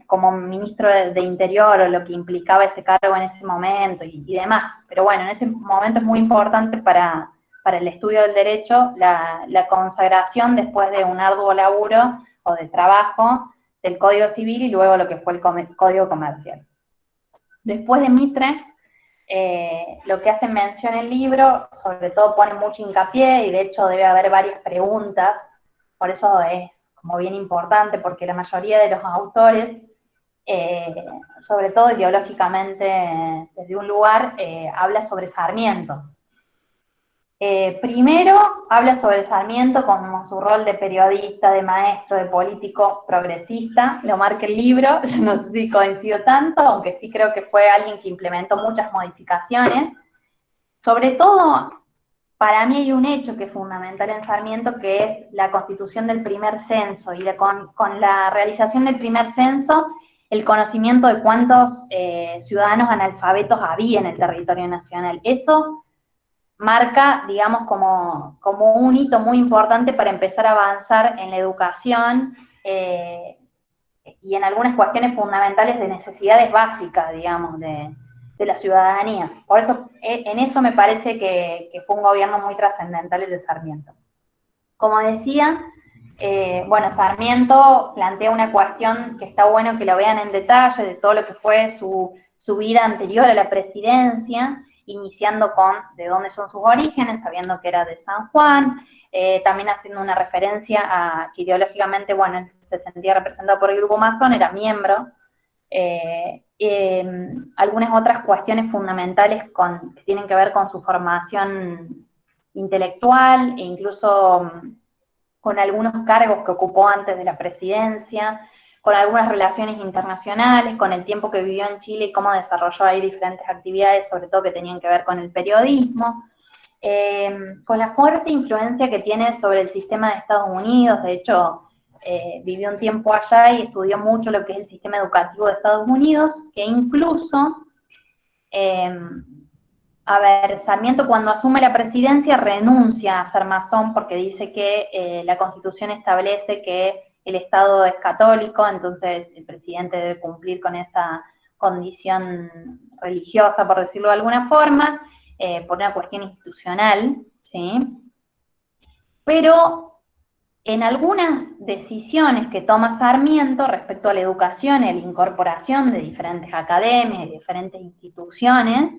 como ministro de Interior, o lo que implicaba ese cargo en ese momento y demás. Pero bueno, en ese momento es muy importante para el estudio del derecho la consagración después de un arduo laburo o de trabajo del Código Civil y luego lo que fue el Código Comercial. Después de Mitre, lo que hace mención el libro, sobre todo pone mucho hincapié, y de hecho debe haber varias preguntas, por eso es como bien importante, porque la mayoría de los autores sobre todo ideológicamente desde un lugar, habla sobre Sarmiento. Primero, habla sobre Sarmiento como su rol de periodista, de maestro, de político progresista, lo marca el libro, yo no sé si coincido tanto, aunque sí creo que fue alguien que implementó muchas modificaciones. Sobre todo, para mí hay un hecho que es fundamental en Sarmiento, que es la constitución del primer censo, y con la realización del primer censo, el conocimiento de cuántos ciudadanos analfabetos había en el territorio nacional. Eso marca, digamos, como un hito muy importante para empezar a avanzar en la educación y en algunas cuestiones fundamentales de necesidades básicas, digamos, de la ciudadanía. Por eso, en eso me parece que fue un gobierno muy trascendental el de Sarmiento. Como decía, bueno, Sarmiento plantea una cuestión que está bueno que lo vean en detalle, de todo lo que fue su vida anterior a la presidencia, iniciando con de dónde son sus orígenes, sabiendo que era de San Juan, también haciendo una referencia a que ideológicamente, bueno, él se sentía representado por el grupo masón, era miembro, algunas otras cuestiones fundamentales que tienen que ver con su formación intelectual e incluso con algunos cargos que ocupó antes de la presidencia, con algunas relaciones internacionales, con el tiempo que vivió en Chile y cómo desarrolló ahí diferentes actividades, sobre todo que tenían que ver con el periodismo, con la fuerte influencia que tiene sobre el sistema de Estados Unidos. De hecho, vivió un tiempo allá y estudió mucho lo que es el sistema educativo de Estados Unidos, que incluso, a ver, Sarmiento cuando asume la presidencia renuncia a ser masón porque dice que la Constitución establece que el Estado es católico, entonces el presidente debe cumplir con esa condición religiosa, por decirlo de alguna forma, por una cuestión institucional, ¿sí? Pero en algunas decisiones que toma Sarmiento respecto a la educación y a la incorporación de diferentes academias y diferentes instituciones,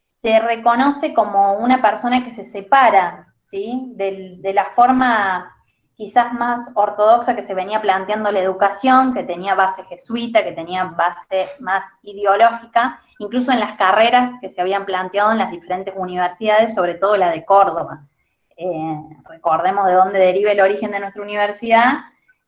se reconoce como una persona que se separa, ¿sí?, de la forma quizás más ortodoxa que se venía planteando la educación, que tenía base jesuita, que tenía base más ideológica, incluso en las carreras que se habían planteado en las diferentes universidades, sobre todo la de Córdoba. Recordemos de dónde deriva el origen de nuestra universidad,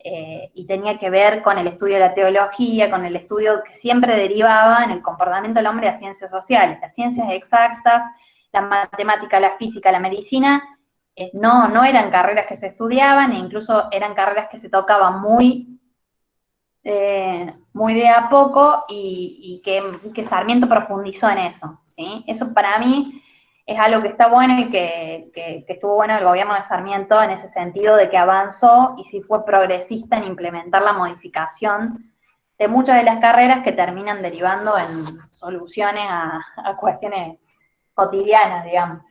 y tenía que ver con el estudio de la teología, con el estudio que siempre derivaba en el comportamiento del hombre a ciencias sociales. Las ciencias exactas, la matemática, la física, la medicina, no eran carreras que se estudiaban, e incluso eran carreras que se tocaban muy de a poco, y que Sarmiento profundizó en eso, ¿sí? Eso para mí es algo que está bueno y que estuvo bueno el gobierno de Sarmiento en ese sentido, de que avanzó y sí fue progresista en implementar la modificación de muchas de las carreras que terminan derivando en soluciones a cuestiones cotidianas, digamos.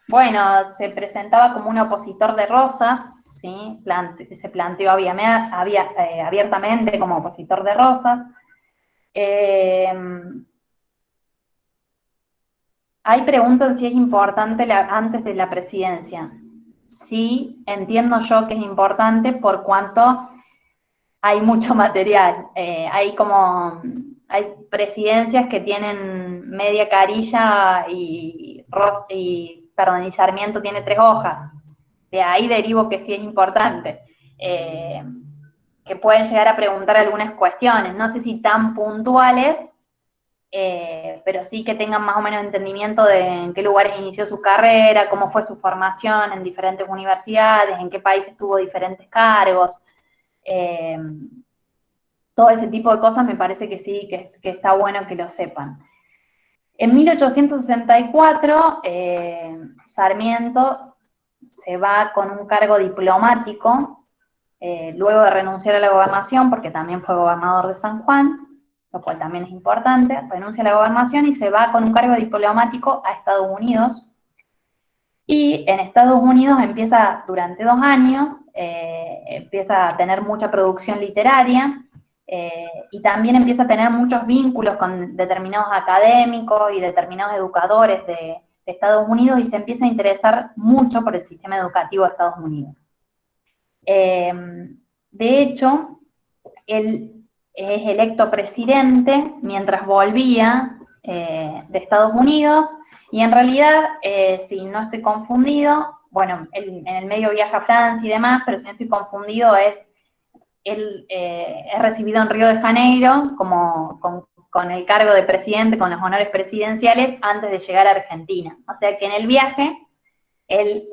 Bueno, se presentaba como un opositor de Rosas, ¿sí? Se planteó abiertamente como opositor de Rosas. Ahí preguntan si es importante antes de la presidencia. Sí, entiendo yo que es importante por cuanto hay mucho material. Hay presidencias que tienen media carilla y Sarmiento tiene 3 hojas. De ahí derivo que sí es importante. Que pueden llegar a preguntar algunas cuestiones, no sé si tan puntuales, pero sí que tengan más o menos entendimiento de en qué lugares inició su carrera, cómo fue su formación en diferentes universidades, en qué países tuvo diferentes cargos. Todo ese tipo de cosas me parece que sí, que está bueno que lo sepan. En 1864, Sarmiento se va con un cargo diplomático, luego de renunciar a la gobernación, porque también fue gobernador de San Juan, lo cual también es importante, renuncia a la gobernación y se va con un cargo diplomático a Estados Unidos. Y en Estados Unidos empieza, durante 2 años, empieza a tener mucha producción literaria, y también empieza a tener muchos vínculos con determinados académicos y determinados educadores de Estados Unidos, y se empieza a interesar mucho por el sistema educativo de Estados Unidos. De hecho, él es electo presidente mientras volvía de Estados Unidos, y en realidad, si no estoy confundido, bueno, él en el medio viaja a Francia y demás, pero si no estoy confundido él es recibido en Río de Janeiro con el cargo de presidente, con los honores presidenciales, antes de llegar a Argentina. O sea que en el viaje él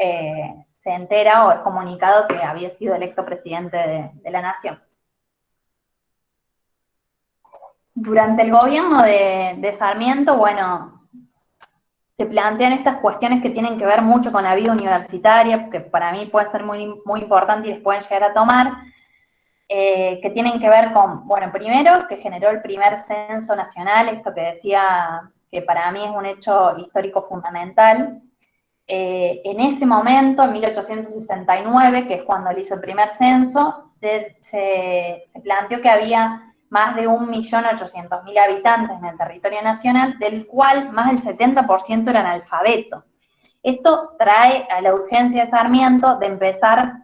se entera o es comunicado que había sido electo presidente de la nación. Durante el gobierno de Sarmiento, bueno, se plantean estas cuestiones que tienen que ver mucho con la vida universitaria, que para mí pueden ser muy, muy importantes y les pueden llegar a tomar, que tienen que ver con, bueno, primero, que generó el primer censo nacional, esto que decía que para mí es un hecho histórico fundamental. En ese momento, en 1869, que es cuando él hizo el primer censo, se planteó que había más de 1.800.000 habitantes en el territorio nacional, del cual más del 70% eran analfabetos. Esto trae a la urgencia de Sarmiento de empezar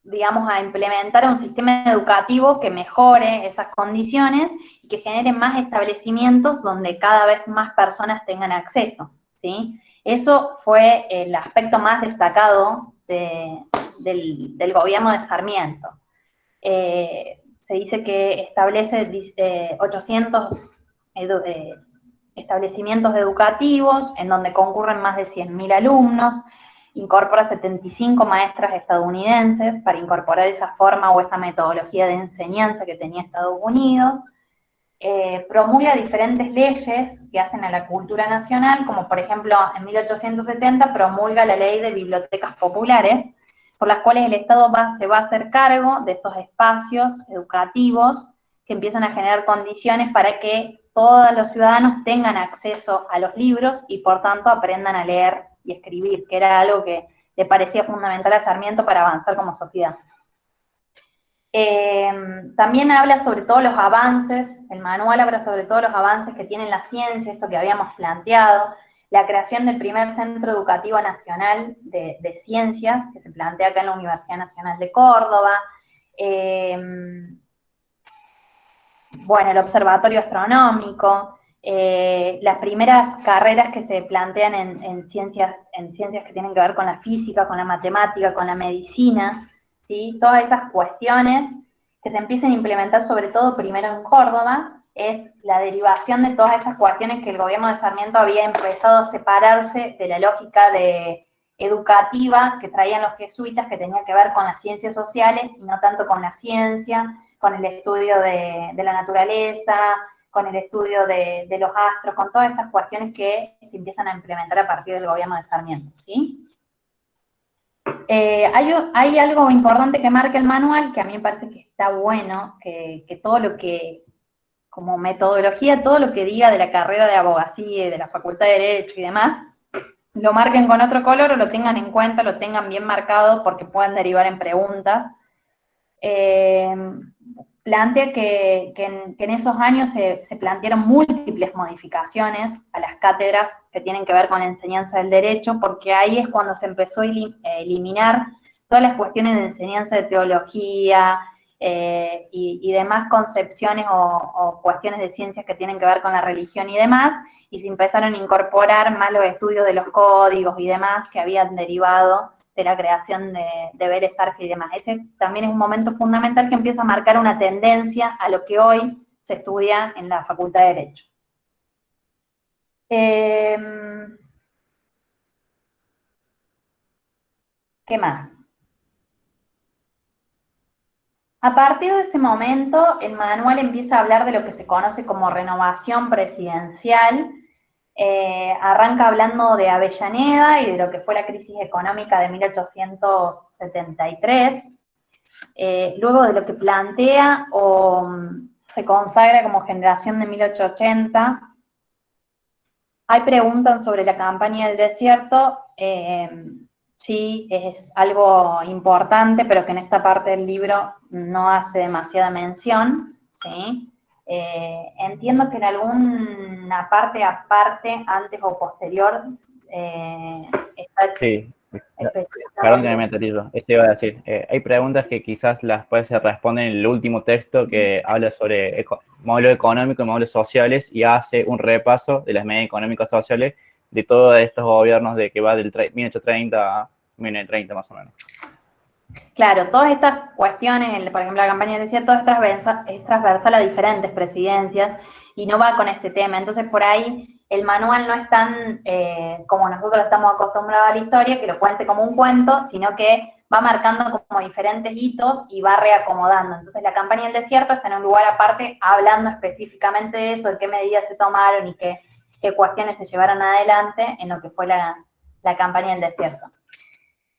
digamos, a implementar un sistema educativo que mejore esas condiciones y que genere más establecimientos donde cada vez más personas tengan acceso, ¿sí? Eso fue el aspecto más destacado del gobierno de Sarmiento. Se dice que establece 800 establecimientos educativos en donde concurren más de 100.000 alumnos, incorpora 75 maestras estadounidenses para incorporar esa forma o esa metodología de enseñanza que tenía Estados Unidos, promulga diferentes leyes que hacen a la cultura nacional, como por ejemplo en 1870 promulga la ley de bibliotecas populares, por las cuales el Estado se va a hacer cargo de estos espacios educativos que empiezan a generar condiciones para que todos los ciudadanos tengan acceso a los libros y por tanto aprendan a leer y escribir, que era algo que le parecía fundamental a Sarmiento para avanzar como sociedad. También habla sobre todos los avances, el manual habla sobre todos los avances que tiene la ciencia, esto que habíamos planteado, la creación del primer Centro Educativo Nacional de Ciencias, que se plantea acá en la Universidad Nacional de Córdoba, bueno, el Observatorio Astronómico, las primeras carreras que se plantean en ciencias que tienen que ver con la física, con la matemática, con la medicina, ¿sí? Todas esas cuestiones que se empiezan a implementar sobre todo primero en Córdoba, es la derivación de todas estas cuestiones que el gobierno de Sarmiento había empezado a separarse de la lógica educativa que traían los jesuitas, que tenía que ver con las ciencias sociales y no tanto con la ciencia, con el estudio de la naturaleza, con el estudio de los astros, con todas estas cuestiones que se empiezan a implementar a partir del gobierno de Sarmiento, ¿sí? Hay algo importante que marca el manual, que a mí me parece que está bueno, que todo lo que, como metodología, todo lo que diga de la carrera de abogacía y de la facultad de Derecho y demás, lo marquen con otro color o lo tengan en cuenta, lo tengan bien marcado porque pueden derivar en preguntas. Plantea que en esos años se plantearon múltiples modificaciones a las cátedras que tienen que ver con la enseñanza del derecho, porque ahí es cuando se empezó a eliminar todas las cuestiones de enseñanza de teología y demás concepciones o cuestiones de ciencias que tienen que ver con la religión y demás, y se empezaron a incorporar más los estudios de los códigos y demás que habían derivado de la creación de Vélez Arfield y demás. Ese también es un momento fundamental que empieza a marcar una tendencia a lo que hoy se estudia en la Facultad de Derecho. ¿Qué más? A partir de ese momento, el manual empieza a hablar de lo que se conoce como renovación presidencial. Arranca hablando de Avellaneda y de lo que fue la crisis económica de 1873. Luego de lo que plantea o se consagra como generación de 1880. Hay preguntas sobre la campaña del desierto. Sí, es algo importante, pero que en esta parte del libro no hace demasiada mención, ¿sí? Entiendo que en alguna parte aparte, antes o posterior, está Sí, Perdón que me meta, Tillo, esto iba a decir. Hay preguntas que quizás las pues, se responden en el último texto que habla sobre modelo económico y modelos sociales y hace un repaso de las medidas económicas sociales de todos estos gobiernos de que va del 1830 a 1930 más o menos. Claro, todas estas cuestiones, por ejemplo, la campaña del desierto es transversal a diferentes presidencias y no va con este tema. Entonces, por ahí el manual no es tan como nosotros estamos acostumbrados a la historia, que lo cuente como un cuento, sino que va marcando como diferentes hitos y va reacomodando. Entonces, la campaña del desierto está en un lugar aparte, hablando específicamente de eso, de qué medidas se tomaron y qué cuestiones se llevaron adelante en lo que fue la campaña del desierto.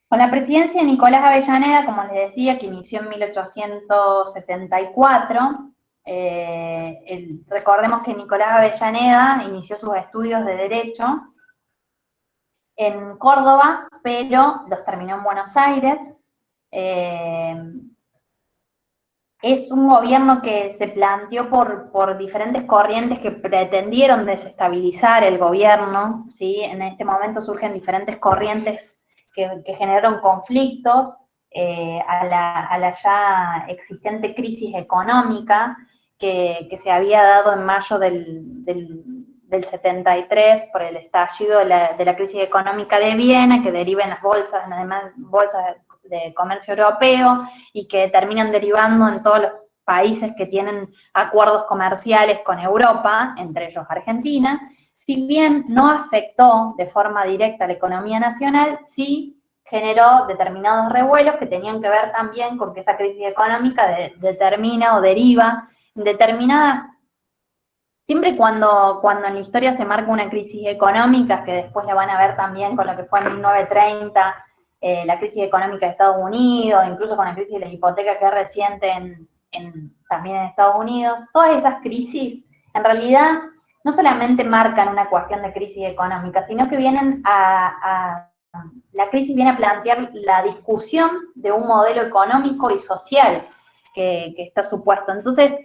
Con la presidencia de Nicolás Avellaneda, como les decía, que inició en 1874, recordemos que Nicolás Avellaneda inició sus estudios de Derecho en Córdoba, pero los terminó en Buenos Aires. Es un gobierno que se planteó por diferentes corrientes que pretendieron desestabilizar el gobierno, ¿sí? En este momento surgen diferentes corrientes que generaron conflictos a la ya existente crisis económica que se había dado en mayo del 73 por el estallido de la crisis económica de Viena, que deriva en las bolsas, además bolsas de comercio europeo, y que terminan derivando en todos los países que tienen acuerdos comerciales con Europa, entre ellos Argentina. Si bien no afectó de forma directa a la economía nacional, sí generó determinados revuelos que tenían que ver también con que esa crisis económica determina o deriva en determinadas. Siempre cuando en la historia se marca una crisis económica, que después la van a ver también con lo que fue en 1930, la crisis económica de Estados Unidos, incluso con la crisis de la hipoteca que es reciente también en Estados Unidos, todas esas crisis en realidad no solamente marcan una cuestión de crisis económica, sino que vienen la crisis viene a plantear la discusión de un modelo económico y social que está supuesto. Entonces,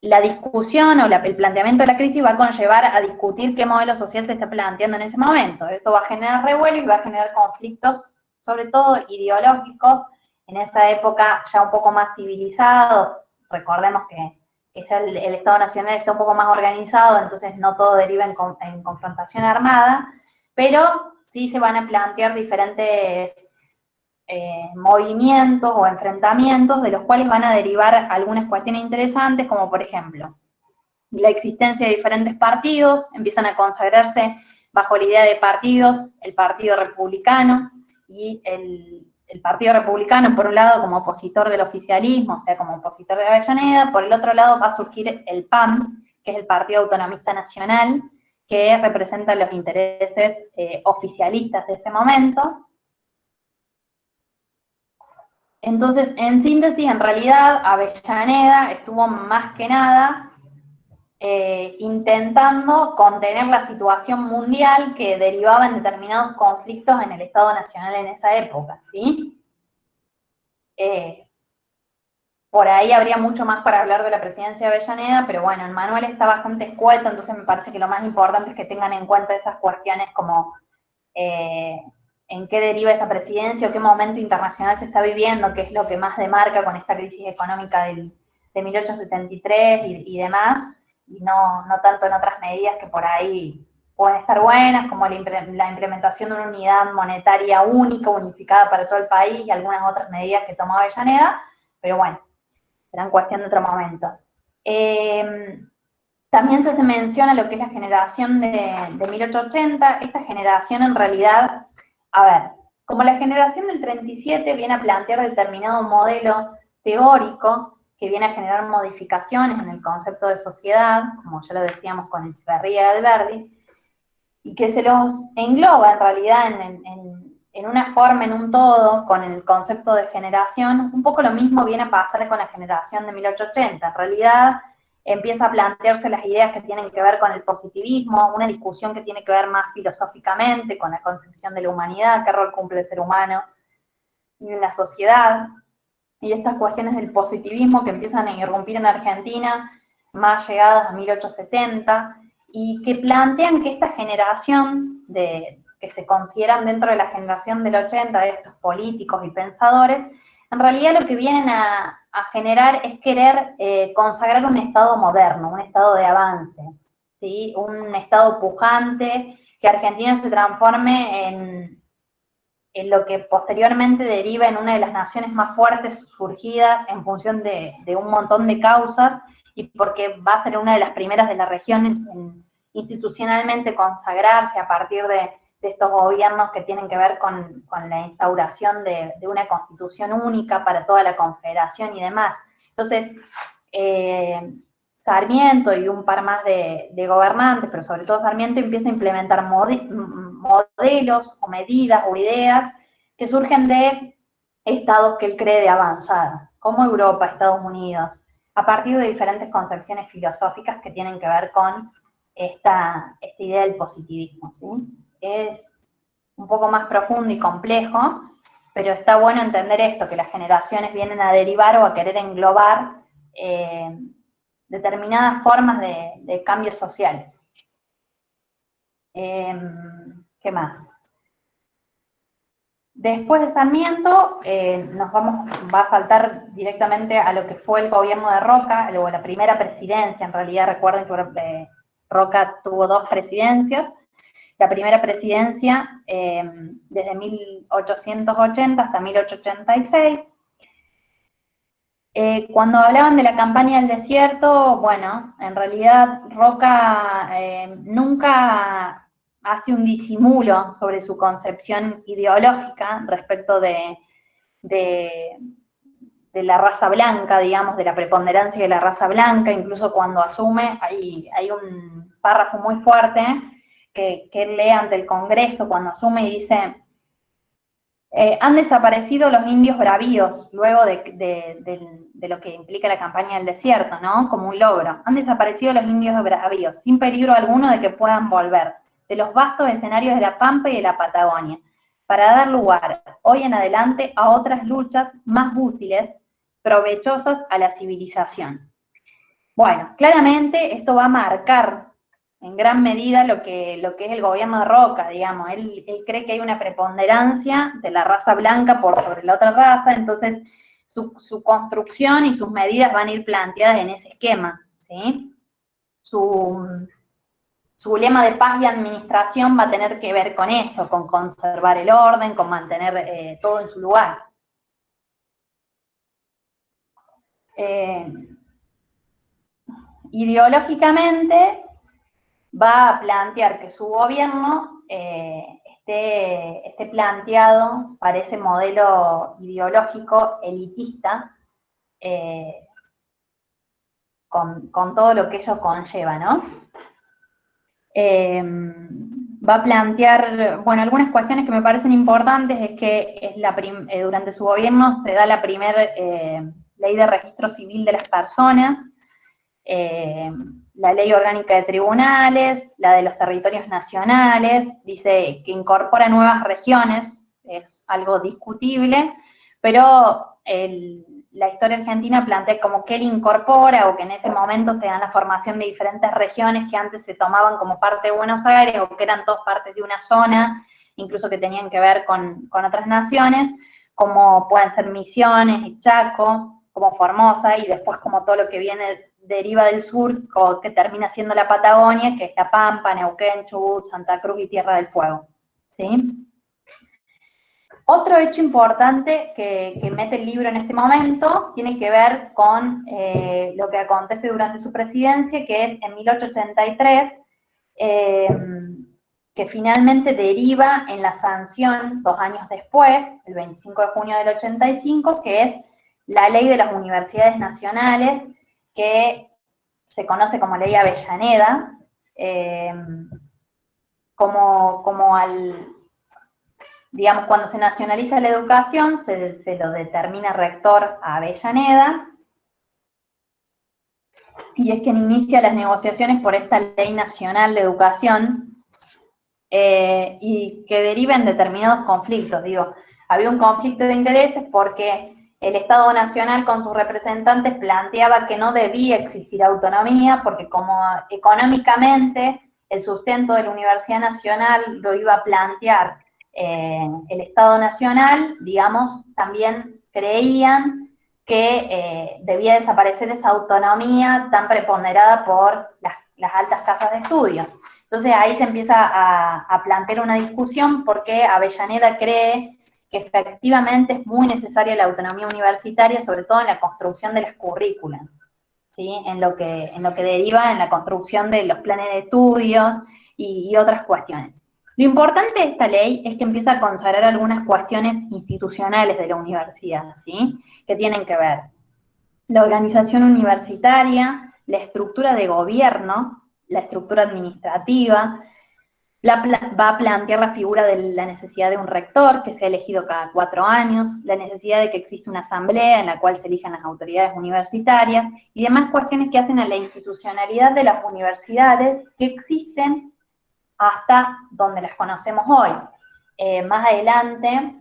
la discusión o el planteamiento de la crisis va a conllevar a discutir qué modelo social se está planteando en ese momento. Eso va a generar revuelo y va a generar conflictos, sobre todo ideológicos, en esa época ya un poco más civilizados. Recordemos que ya el Estado Nacional está un poco más organizado, entonces no todo deriva en confrontación armada, pero sí se van a plantear diferentes movimientos o enfrentamientos de los cuales van a derivar algunas cuestiones interesantes, como por ejemplo, la existencia de diferentes partidos, empiezan a consagrarse bajo la idea de partidos, el Partido Republicano, y el Partido Republicano, por un lado, como opositor del oficialismo, o sea, como opositor de Avellaneda, por el otro lado va a surgir el PAN, que es el Partido Autonomista Nacional, que representa los intereses oficialistas de ese momento. Entonces, en síntesis, en realidad, Avellaneda estuvo más que nada intentando contener la situación mundial que derivaba en determinados conflictos en el Estado Nacional en esa época, ¿sí? Por ahí habría mucho más para hablar de la presidencia de Avellaneda, pero bueno, el manual está bastante escueto, entonces me parece que lo más importante es que tengan en cuenta esas cuestiones como en qué deriva esa presidencia o qué momento internacional se está viviendo, qué es lo que más demarca con esta crisis económica de 1873 y demás, y no tanto en otras medidas que por ahí pueden estar buenas, como la implementación de una unidad monetaria única, unificada para todo el país, y algunas otras medidas que tomó Avellaneda, pero bueno, serán cuestión de otro momento. También se menciona lo que es la generación de 1880. Esta generación en realidad, a ver, como la generación del 37 viene a plantear determinado modelo teórico que viene a generar modificaciones en el concepto de sociedad, como ya lo decíamos con Echeverría y Alberdi, y que se los engloba en realidad en una forma, en un todo, con el concepto de generación, un poco lo mismo viene a pasar con la generación de 1880. En realidad empieza a plantearse las ideas que tienen que ver con el positivismo, una discusión que tiene que ver más filosóficamente con la concepción de la humanidad, qué rol cumple el ser humano en la sociedad, y estas cuestiones del positivismo que empiezan a irrumpir en Argentina, más llegadas a 1870, y que plantean que esta generación de que se consideran dentro de la generación del 80, de estos políticos y pensadores, en realidad lo que vienen a generar es querer consagrar un Estado moderno, un Estado de avance, ¿sí? Un Estado pujante, que Argentina se transforme en lo que posteriormente deriva en una de las naciones más fuertes surgidas en función de un montón de causas, y porque va a ser una de las primeras de la región en institucionalmente consagrarse a partir de estos gobiernos que tienen que ver con la instauración de una constitución única para toda la confederación y demás. Entonces, Sarmiento y un par más de gobernantes, pero sobre todo Sarmiento, empieza a implementar modelos o medidas o ideas que surgen de estados que él cree de avanzada, como Europa, Estados Unidos, a partir de diferentes concepciones filosóficas que tienen que ver con esta idea del positivismo, ¿sí? Es un poco más profundo y complejo, pero está bueno entender esto, que las generaciones vienen a derivar o a querer englobar determinadas formas de cambios sociales. ¿Qué más? Después de Sarmiento, va a saltar directamente a lo que fue el gobierno de Roca, o la primera presidencia. En realidad, recuerden que Roca tuvo 2 presidencias. La primera presidencia desde 1880 hasta 1886. Cuando hablaban de la campaña del desierto, bueno, en realidad Roca nunca hace un disimulo sobre su concepción ideológica respecto de la raza blanca, digamos, de la preponderancia de la raza blanca. Incluso cuando asume, hay un párrafo muy fuerte que él lee ante el Congreso cuando asume y dice: han desaparecido los indios bravíos, luego de lo que implica la campaña del desierto, ¿no? Como un logro. Han desaparecido los indios bravíos, sin peligro alguno de que puedan volver, de los vastos escenarios de la Pampa y de la Patagonia, para dar lugar, hoy en adelante, a otras luchas más útiles, provechosas a la civilización. Bueno, claramente esto va a marcar en gran medida lo que es el gobierno de Roca, digamos. Él cree que hay una preponderancia de la raza blanca por sobre la otra raza, entonces su construcción y sus medidas van a ir planteadas en ese esquema, ¿sí? Su lema de paz y administración va a tener que ver con eso, con conservar el orden, con mantener todo en su lugar. Ideológicamente va a plantear que su gobierno esté planteado para ese modelo ideológico elitista, con todo lo que ello conlleva, ¿no? Va a plantear, bueno, algunas cuestiones que me parecen importantes es que durante su gobierno se da la primera ley de registro civil de las personas, la ley orgánica de tribunales, la de los territorios nacionales, dice que incorpora nuevas regiones, es algo discutible, pero la historia argentina plantea como que él incorpora, o que en ese momento se da la formación de diferentes regiones que antes se tomaban como parte de Buenos Aires, o que eran todas partes de una zona, incluso que tenían que ver con otras naciones, como pueden ser Misiones, Chaco, como Formosa, y después como todo lo que deriva del sur, o que termina siendo la Patagonia, que es La Pampa, Neuquén, Chubut, Santa Cruz y Tierra del Fuego, ¿sí? Otro hecho importante que mete el libro en este momento tiene que ver con lo que acontece durante su presidencia, que es en 1883, que finalmente deriva en la sanción 2 años después, el 25 de junio del 85, que es la ley de las universidades nacionales, que se conoce como ley Avellaneda, digamos, cuando se nacionaliza la educación, se lo determina rector a Avellaneda, y es quien inicia las negociaciones por esta ley nacional de educación, y que deriva en determinados conflictos. Digo, había un conflicto de intereses porque el Estado Nacional con sus representantes planteaba que no debía existir autonomía, porque como económicamente el sustento de la Universidad Nacional lo iba a plantear el Estado Nacional, digamos, también creían que debía desaparecer esa autonomía tan preponderada por las altas casas de estudio. Entonces ahí se empieza a plantear una discusión porque Avellaneda cree que efectivamente es muy necesaria la autonomía universitaria, sobre todo en la construcción de las currículas, ¿sí? En lo que deriva en la construcción de los planes de estudios y otras cuestiones. Lo importante de esta ley es que empieza a consagrar algunas cuestiones institucionales de la universidad, ¿sí? Que tienen que ver la organización universitaria, la estructura de gobierno, la estructura administrativa, va a plantear la figura de la necesidad de un rector que sea elegido cada 4 años, la necesidad de que exista una asamblea en la cual se elijan las autoridades universitarias y demás cuestiones que hacen a la institucionalidad de las universidades que existen hasta donde las conocemos hoy. Más adelante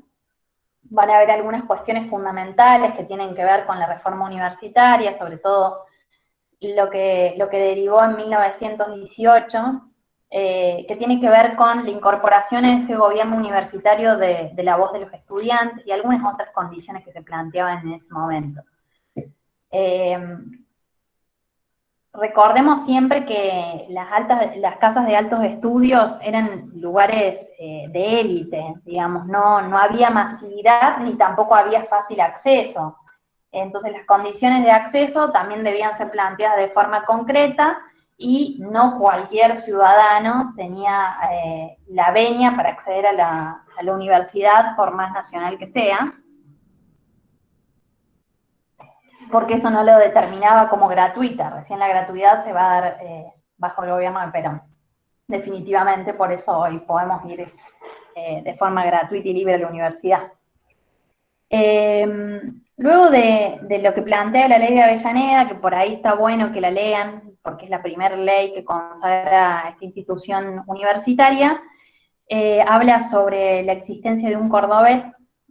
van a haber algunas cuestiones fundamentales que tienen que ver con la reforma universitaria, sobre todo lo que derivó en 1918, que tiene que ver con la incorporación a ese gobierno universitario de la voz de los estudiantes y algunas otras condiciones que se planteaban en ese momento. Recordemos siempre que las casas de altos estudios eran lugares de élite, digamos, no había masividad ni tampoco había fácil acceso. Entonces las condiciones de acceso también debían ser planteadas de forma concreta y no cualquier ciudadano tenía la venia para acceder a la universidad, por más nacional que sea, porque eso no lo determinaba como gratuita. Recién la gratuidad se va a dar bajo el gobierno de Perón. Definitivamente, por eso hoy podemos ir de forma gratuita y libre a la universidad. Luego de lo que plantea la ley de Avellaneda, que por ahí está bueno que la lean, porque es la primera ley que consagra esta institución universitaria, habla sobre la existencia de un cordobés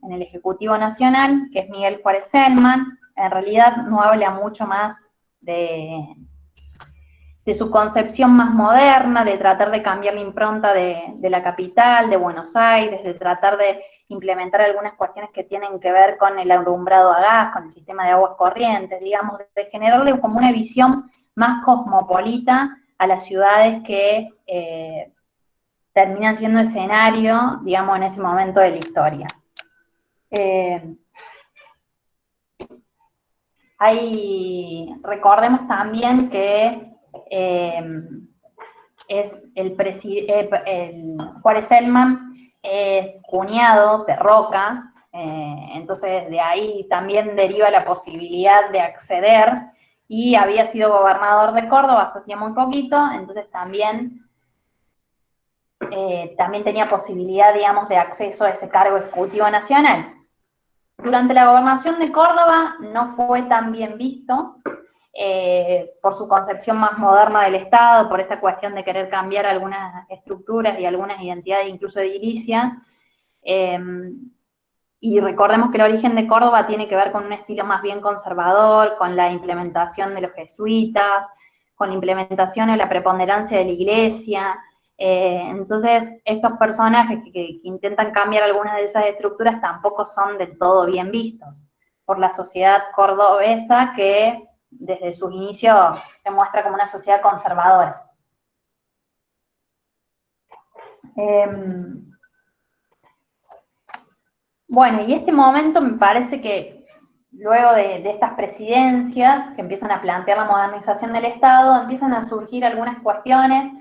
en el Ejecutivo Nacional, que es Miguel Juárez Selman. En realidad no habla mucho más de su concepción más moderna, de tratar de cambiar la impronta de la capital, de Buenos Aires, de tratar de implementar algunas cuestiones que tienen que ver con el alumbrado a gas, con el sistema de aguas corrientes, digamos, de generarle como una visión más cosmopolita a las ciudades que terminan siendo escenario, digamos, en ese momento de la historia. Recordemos también que Juárez Selman es cuñado de Roca, entonces de ahí también deriva la posibilidad de acceder, y había sido gobernador de Córdoba hasta hacía muy poquito, entonces también tenía posibilidad, digamos, de acceso a ese cargo ejecutivo nacional. Durante la gobernación de Córdoba no fue tan bien visto, por su concepción más moderna del Estado, por esta cuestión de querer cambiar algunas estructuras y algunas identidades, incluso edilicias. Y recordemos que el origen de Córdoba tiene que ver con un estilo más bien conservador, con la implementación de los jesuitas, con la implementación de la preponderancia de la iglesia. Entonces, estos personajes que intentan cambiar algunas de esas estructuras tampoco son del todo bien vistos por la sociedad cordobesa, que desde sus inicios se muestra como una sociedad conservadora. Bueno, y este momento me parece que luego de estas presidencias que empiezan a plantear la modernización del Estado, empiezan a surgir algunas cuestiones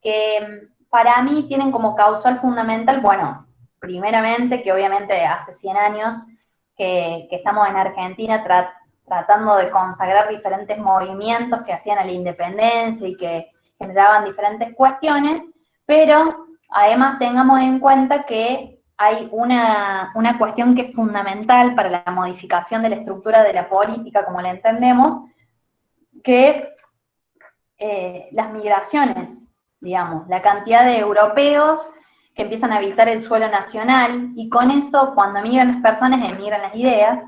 que para mí tienen como causal fundamental, bueno, primeramente que obviamente hace 100 años que estamos en Argentina tratando de consagrar diferentes movimientos que hacían a la independencia y que generaban diferentes cuestiones, pero además tengamos en cuenta que hay una cuestión que es fundamental para la modificación de la estructura de la política, como la entendemos, que es las migraciones, digamos, la cantidad de europeos que empiezan a habitar el suelo nacional, y con eso, cuando emigran las personas, emigran las ideas,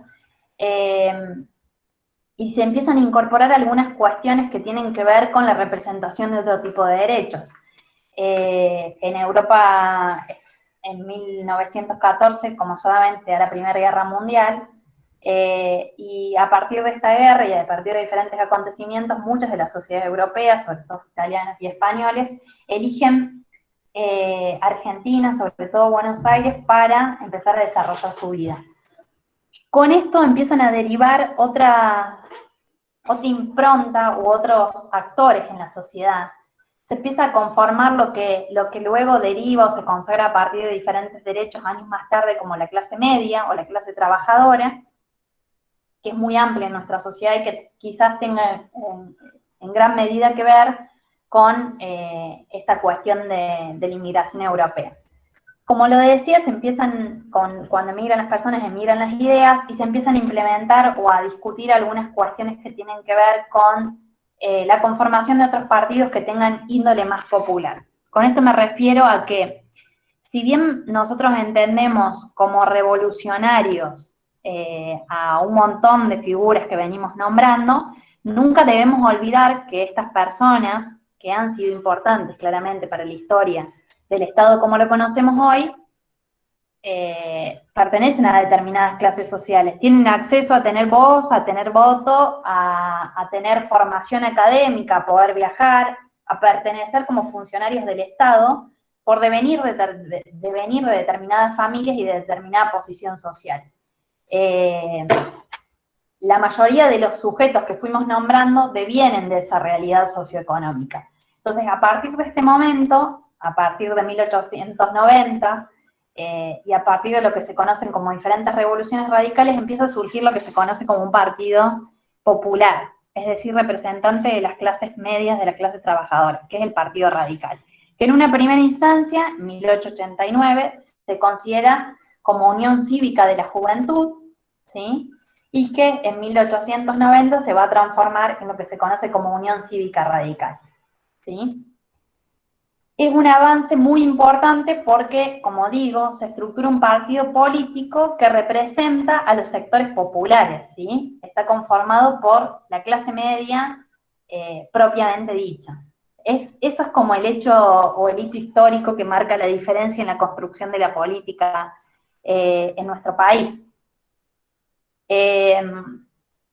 y se empiezan a incorporar algunas cuestiones que tienen que ver con la representación de otro tipo de derechos. En Europa, en 1914, como saben, se da la Primera Guerra Mundial, y a partir de esta guerra y a partir de diferentes acontecimientos, muchas de las sociedades europeas, sobre todo italianas y españoles, eligen Argentina, sobre todo Buenos Aires, para empezar a desarrollar su vida. Con esto empiezan a derivar otra impronta u otros actores en la sociedad. Se empieza a conformar lo que luego deriva o se consagra a partir de diferentes derechos años más tarde, como la clase media o la clase trabajadora, que es muy amplia en nuestra sociedad y que quizás tenga en gran medida que ver con esta cuestión de la inmigración europea. Como lo decía, se empiezan, cuando emigran las personas, emigran las ideas y se empiezan a implementar o a discutir algunas cuestiones que tienen que ver con la conformación de otros partidos que tengan índole más popular. Con esto me refiero a que, si bien nosotros entendemos como revolucionarios a un montón de figuras que venimos nombrando, nunca debemos olvidar que estas personas, que han sido importantes claramente para la historia del Estado como lo conocemos hoy, pertenecen a determinadas clases sociales, tienen acceso a tener voz, a tener voto, a tener formación académica, a poder viajar, a pertenecer como funcionarios del Estado, por devenir de determinadas familias y de determinada posición social. La mayoría de los sujetos que fuimos nombrando devienen de esa realidad socioeconómica. Entonces, a partir de este momento, a partir de 1890, y a partir de lo que se conocen como diferentes revoluciones radicales, empieza a surgir lo que se conoce como un partido popular, es decir, representante de las clases medias, de la clase trabajadora, que es el Partido Radical, que en una primera instancia, en 1889, se considera como Unión Cívica de la Juventud, ¿sí? Y que en 1890 se va a transformar en lo que se conoce como Unión Cívica Radical, ¿sí? Es un avance muy importante porque, como digo, se estructura un partido político que representa a los sectores populares, ¿sí? Está conformado por la clase media propiamente dicha. Eso es como el hecho o el hito histórico que marca la diferencia en la construcción de la política en nuestro país.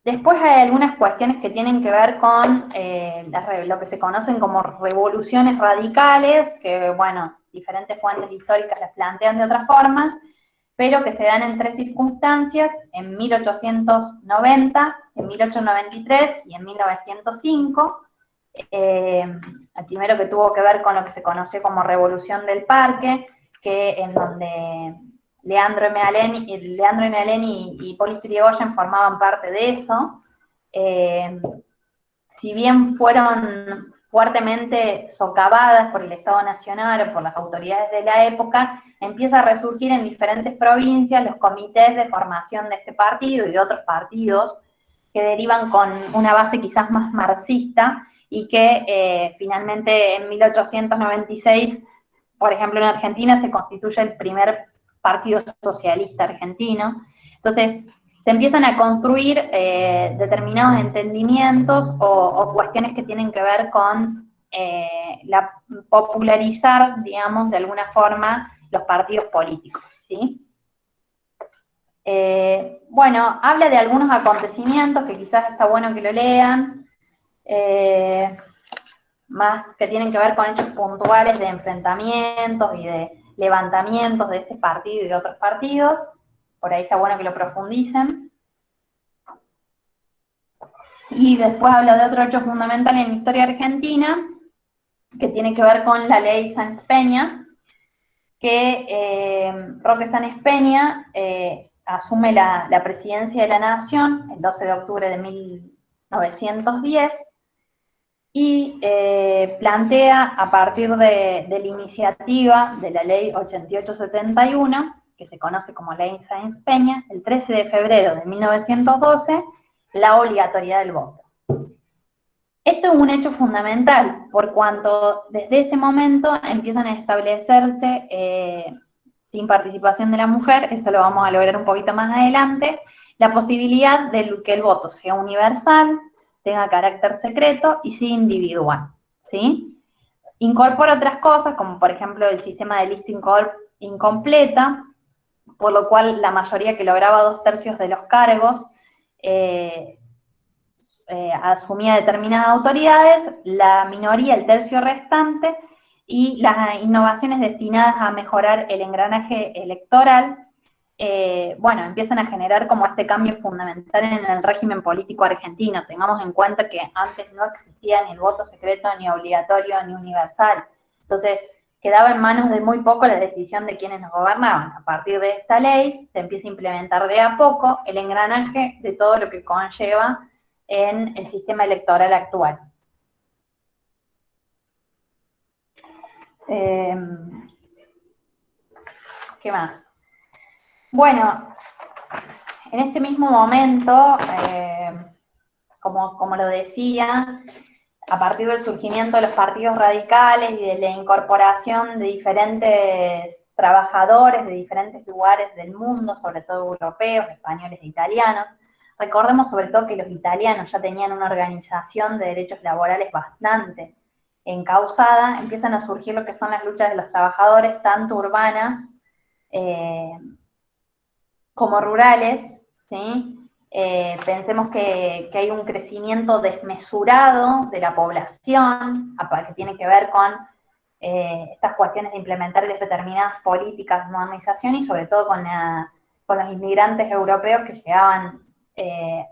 Después hay algunas cuestiones que tienen que ver con lo que se conocen como revoluciones radicales, que, bueno, diferentes fuentes históricas las plantean de otra forma, pero que se dan en tres circunstancias: en 1890, en 1893 y en 1905. El primero, que tuvo que ver con lo que se conoció como Revolución del Parque, que en donde Leandro N. y Hipólito Yrigoyen formaban parte de eso. Si bien fueron fuertemente socavadas por el Estado Nacional o por las autoridades de la época, empieza a resurgir en diferentes provincias los comités de formación de este partido y de otros partidos que derivan con una base quizás más marxista y que finalmente en 1896, por ejemplo en Argentina, se constituye el primer Partido Socialista Argentino. Entonces, se empiezan a construir determinados entendimientos o cuestiones que tienen que ver con popularizar, digamos, de alguna forma, los partidos políticos, ¿sí? Bueno, habla de algunos acontecimientos que quizás está bueno que lo lean, más que tienen que ver con hechos puntuales de enfrentamientos y de levantamientos de este partido y de otros partidos. Por ahí está bueno que lo profundicen. Y después habla de otro hecho fundamental en la historia argentina, que tiene que ver con la ley Sáenz Peña, que Roque Sáenz Peña asume la presidencia de la Nación el 12 de octubre de 1910, y plantea, a partir de la iniciativa de la ley 8871, que se conoce como ley Sáenz Peña, el 13 de febrero de 1912, la obligatoriedad del voto. Esto es un hecho fundamental, por cuanto desde ese momento empiezan a establecerse, sin participación de la mujer, esto lo vamos a lograr un poquito más adelante, la posibilidad de que el voto sea universal, tenga carácter secreto y sea individual, ¿sí? Incorpora otras cosas, como por ejemplo el sistema de lista incompleta, por lo cual la mayoría que lograba 2/3 de los cargos asumía determinadas autoridades, la minoría, el tercio restante, y las innovaciones destinadas a mejorar el engranaje electoral, bueno, empiezan a generar como este cambio fundamental en el régimen político argentino. Tengamos en cuenta que antes no existía ni el voto secreto, ni obligatorio, ni universal. Entonces, quedaba en manos de muy poco la decisión de quienes nos gobernaban. A partir de esta ley, se empieza a implementar de a poco el engranaje de todo lo que conlleva en el sistema electoral actual. ¿Qué más? Bueno, en este mismo momento, como lo decía, a partir del surgimiento de los partidos radicales y de la incorporación de diferentes trabajadores de diferentes lugares del mundo, sobre todo europeos, españoles e italianos, recordemos sobre todo que los italianos ya tenían una organización de derechos laborales bastante encauzada, empiezan a surgir lo que son las luchas de los trabajadores, tanto urbanas como rurales, ¿sí? Pensemos que hay un crecimiento desmesurado de la población, que tiene que ver con estas cuestiones de implementar determinadas políticas de modernización y sobre todo con los inmigrantes europeos que llegaban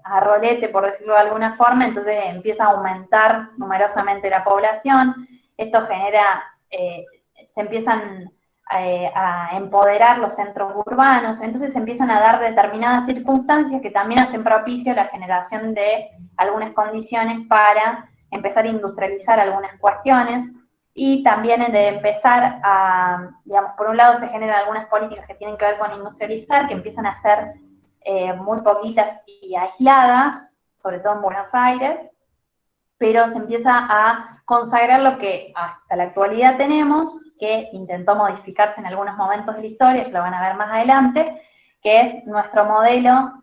a rolete, por decirlo de alguna forma, entonces empieza a aumentar numerosamente la población, esto genera, se empiezan a empoderar los centros urbanos, entonces se empiezan a dar determinadas circunstancias que también hacen propicio la generación de algunas condiciones para empezar a industrializar algunas cuestiones y también de empezar a, digamos, por un lado se generan algunas políticas que tienen que ver con industrializar, que empiezan a ser muy poquitas y aisladas, sobre todo en Buenos Aires, pero se empieza a consagrar lo que hasta la actualidad tenemos, que intentó modificarse en algunos momentos de la historia, ya lo van a ver más adelante, que es nuestro modelo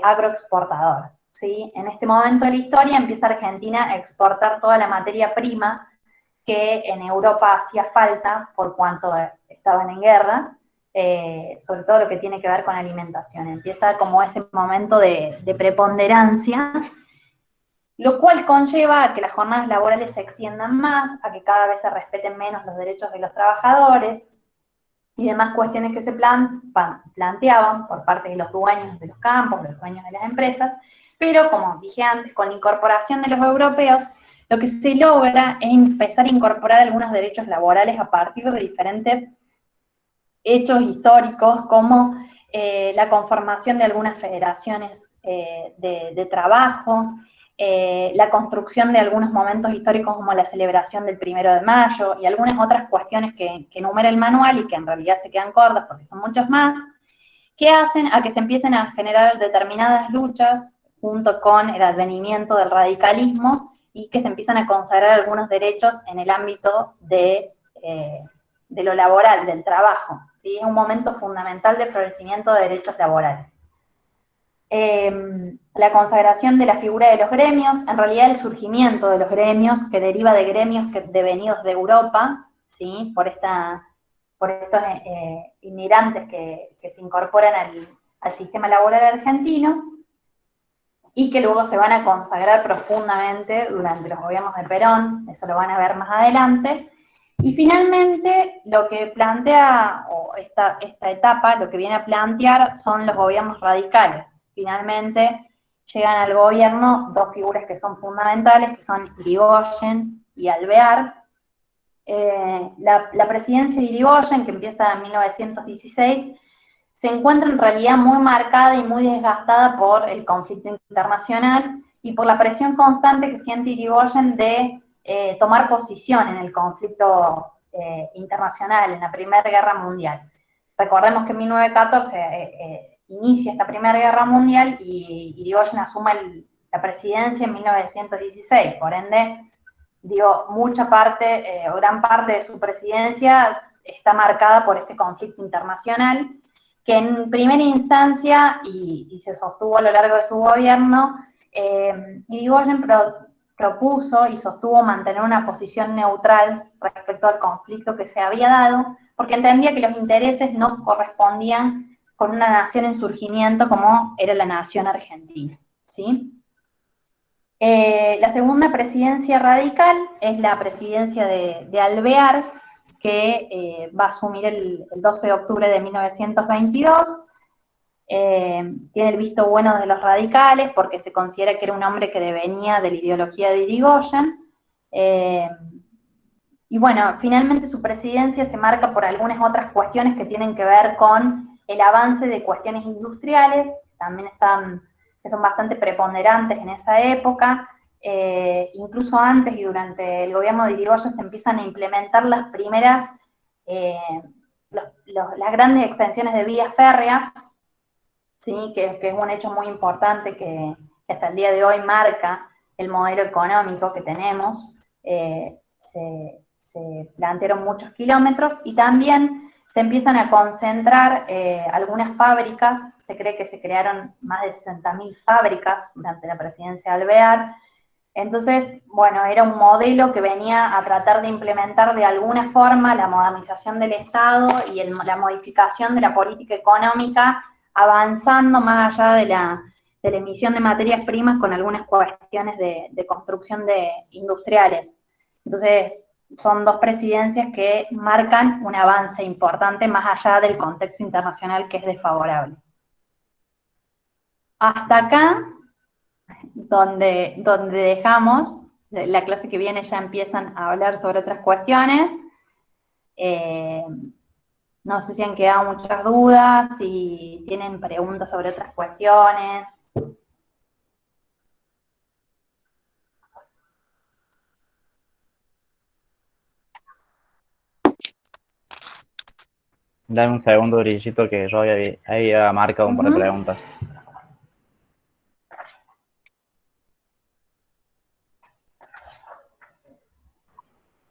agroexportador, ¿sí? En este momento de la historia empieza Argentina a exportar toda la materia prima que en Europa hacía falta por cuanto estaban en guerra, sobre todo lo que tiene que ver con alimentación. Empieza como ese momento de preponderancia, lo cual conlleva a que las jornadas laborales se extiendan más, a que cada vez se respeten menos los derechos de los trabajadores y demás cuestiones que se planteaban por parte de los dueños de los campos, de los dueños de las empresas, pero como dije antes, con la incorporación de los europeos, lo que se logra es empezar a incorporar algunos derechos laborales a partir de diferentes hechos históricos, como la conformación de algunas federaciones de trabajo, la construcción de algunos momentos históricos como la celebración del 1 de mayo y algunas otras cuestiones que enumera el manual y que en realidad se quedan cortas porque son muchos más, que hacen a que se empiecen a generar determinadas luchas junto con el advenimiento del radicalismo y que se empiezan a consagrar algunos derechos en el ámbito de lo laboral, del trabajo, ¿sí? Es un momento fundamental de florecimiento de derechos laborales. La consagración de la figura de los gremios, en realidad el surgimiento de los gremios, que deriva de gremios devenidos de Europa, ¿sí? por estos inmigrantes que se incorporan al sistema laboral argentino, y que luego se van a consagrar profundamente durante los gobiernos de Perón, eso lo van a ver más adelante. Y finalmente, lo que plantea, o esta etapa, lo que viene a plantear son los gobiernos radicales. Finalmente llegan al gobierno dos figuras que son fundamentales, que son Irigoyen y Alvear. La presidencia de Irigoyen, que empieza en 1916, se encuentra en realidad muy marcada y muy desgastada por el conflicto internacional y por la presión constante que siente Irigoyen de tomar posición en el conflicto internacional, en la Primera Guerra Mundial. Recordemos que en 1914 inicia esta Primera Guerra Mundial y Irigoyen asume la presidencia en 1916, por ende, digo, mucha parte, o gran parte de su presidencia está marcada por este conflicto internacional, que en primera instancia, y se sostuvo a lo largo de su gobierno, Irigoyen propuso y sostuvo mantener una posición neutral respecto al conflicto que se había dado, porque entendía que los intereses no correspondían con una nación en surgimiento como era la nación argentina, ¿sí? La segunda presidencia radical es la presidencia de Alvear, que va a asumir el 12 de octubre de 1922. Tiene el visto bueno de los radicales porque se considera que era un hombre que devenía de la ideología de Irigoyen. Y bueno, finalmente su presidencia se marca por algunas otras cuestiones que tienen que ver con el avance de cuestiones industriales, también que son bastante preponderantes en esa época. Incluso antes y durante el gobierno de Irigoyen se empiezan a implementar las primeras, las grandes extensiones de vías férreas, ¿sí? que es un hecho muy importante que hasta el día de hoy marca el modelo económico que tenemos. Se plantearon muchos kilómetros y también se empiezan a concentrar algunas fábricas. Se cree que se crearon más de 60.000 fábricas durante la presidencia de Alvear. Entonces, bueno, era un modelo que venía a tratar de implementar de alguna forma la modernización del Estado y la modificación de la política económica, avanzando más allá de la emisión de materias primas con algunas cuestiones de construcción de industriales. Entonces, son dos presidencias que marcan un avance importante más allá del contexto internacional que es desfavorable. Hasta acá, donde dejamos, la clase que viene ya empiezan a hablar sobre otras cuestiones. No sé si han quedado muchas dudas, si tienen preguntas sobre otras cuestiones. Dame un segundo, Brillito, que yo había marcado un par de preguntas.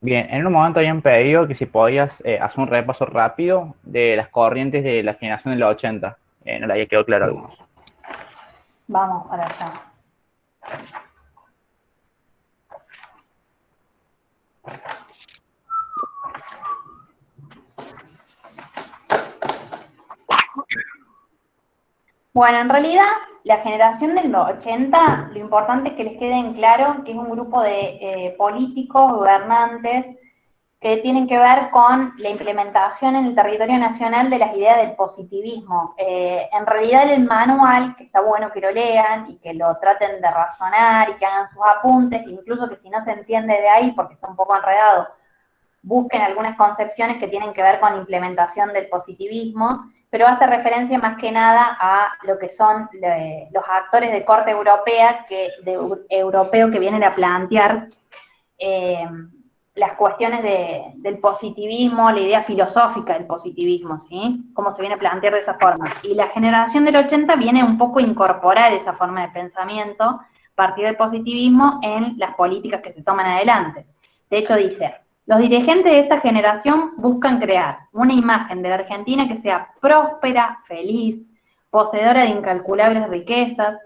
Bien, en un momento habían pedido que si podías hacer un repaso rápido de las corrientes de la generación de los 80. No le había quedado claro a algunos. Vamos para allá. Bueno, en realidad, la generación de los 80, lo importante es que les quede en claro que es un grupo de políticos, gobernantes, que tienen que ver con la implementación en el territorio nacional de las ideas del positivismo. En realidad el manual, que está bueno que lo lean y que lo traten de razonar y que hagan sus apuntes, incluso que si no se entiende de ahí, porque está un poco enredado, busquen algunas concepciones que tienen que ver con la implementación del positivismo, pero hace referencia más que nada a lo que son los actores de corte europeo que vienen a plantear las cuestiones del positivismo, la idea filosófica del positivismo, ¿sí? Cómo se viene a plantear de esa forma. Y la generación del 80 viene un poco a incorporar esa forma de pensamiento a partir del positivismo en las políticas que se toman adelante. De hecho, dice, los dirigentes de esta generación buscan crear una imagen de la Argentina que sea próspera, feliz, poseedora de incalculables riquezas,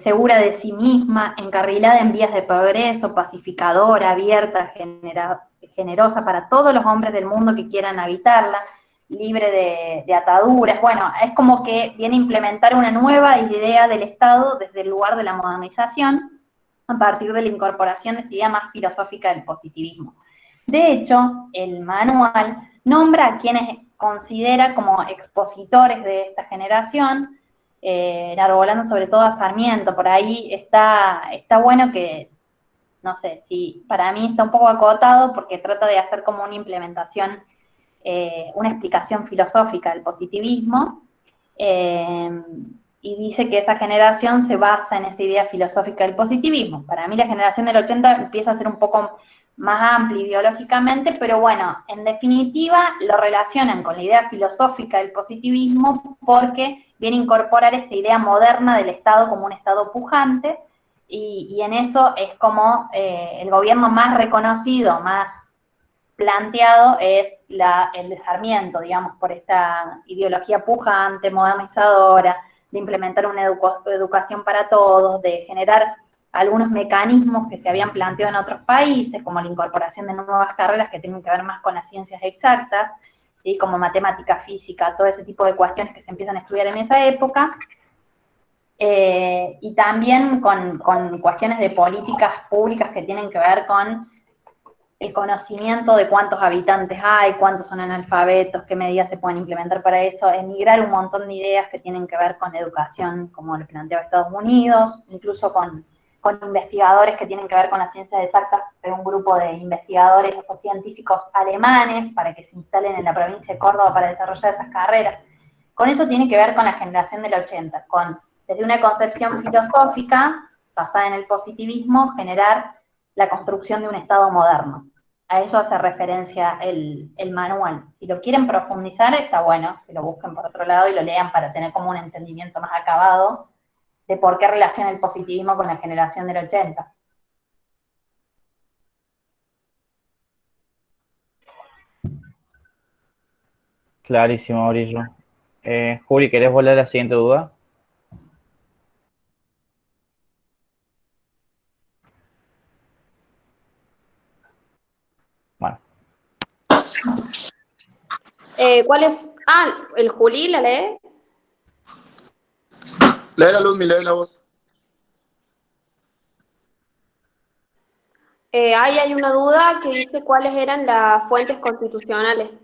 segura de sí misma, encarrilada en vías de progreso, pacificadora, abierta, generosa para todos los hombres del mundo que quieran habitarla, libre de ataduras. Bueno, es como que viene a implementar una nueva idea del Estado desde el lugar de la modernización, a partir de la incorporación de esta idea más filosófica del positivismo. De hecho, el manual nombra a quienes considera como expositores de esta generación, enarbolando sobre todo a Sarmiento. Por ahí está bueno que, no sé, si para mí está un poco acotado porque trata de hacer como una implementación, una explicación filosófica del positivismo, y dice que esa generación se basa en esa idea filosófica del positivismo. Para mí la generación del 80 empieza a ser un poco más amplia ideológicamente, pero bueno, en definitiva lo relacionan con la idea filosófica del positivismo porque viene a incorporar esta idea moderna del Estado como un Estado pujante, y en eso es como el gobierno más reconocido, más planteado es el de Sarmiento, digamos, por esta ideología pujante, modernizadora, de implementar una educación para todos, de generar algunos mecanismos que se habían planteado en otros países, como la incorporación de nuevas carreras que tienen que ver más con las ciencias exactas, ¿sí? Como matemática, física, todo ese tipo de cuestiones que se empiezan a estudiar en esa época, y también con cuestiones de políticas públicas que tienen que ver con el conocimiento de cuántos habitantes hay, cuántos son analfabetos, qué medidas se pueden implementar para eso, emigrar un montón de ideas que tienen que ver con educación, como lo planteaba Estados Unidos, incluso con investigadores que tienen que ver con las ciencias exactas, de un grupo de investigadores o científicos alemanes para que se instalen en la provincia de Córdoba para desarrollar esas carreras. Con eso tiene que ver con la generación del 80, desde una concepción filosófica basada en el positivismo, generar la construcción de un Estado moderno. A eso hace referencia el manual. Si lo quieren profundizar, está bueno que lo busquen por otro lado y lo lean para tener como un entendimiento más acabado de por qué relaciona el positivismo con la generación del 80. Clarísimo, Mauricio. Juli, ¿querés volver a la siguiente duda? Bueno, ¿Cuál es? Ah, el Juli, ¿la lee? Lee la luz, mi lee la voz. Ahí hay una duda que dice cuáles eran las fuentes constitucionales.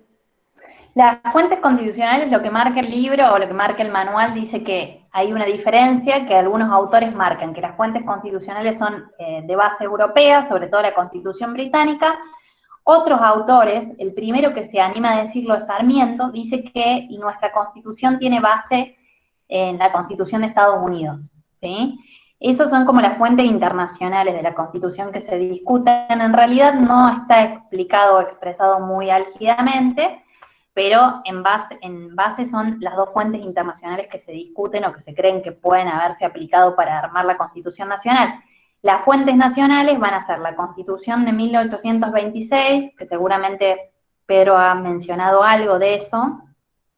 Las fuentes constitucionales, lo que marca el libro o lo que marca el manual, dice que hay una diferencia que algunos autores marcan, que las fuentes constitucionales son de base europea, sobre todo la Constitución británica. Otros autores, el primero que se anima a decirlo es Sarmiento, dice que nuestra Constitución tiene base en la Constitución de Estados Unidos, ¿sí? Esos son como las fuentes internacionales de la Constitución que se discuten. En realidad no está explicado o expresado muy álgidamente, pero en base son las dos fuentes internacionales que se discuten o que se creen que pueden haberse aplicado para armar la Constitución Nacional. Las fuentes nacionales van a ser la Constitución de 1826, que seguramente Pedro ha mencionado algo de eso,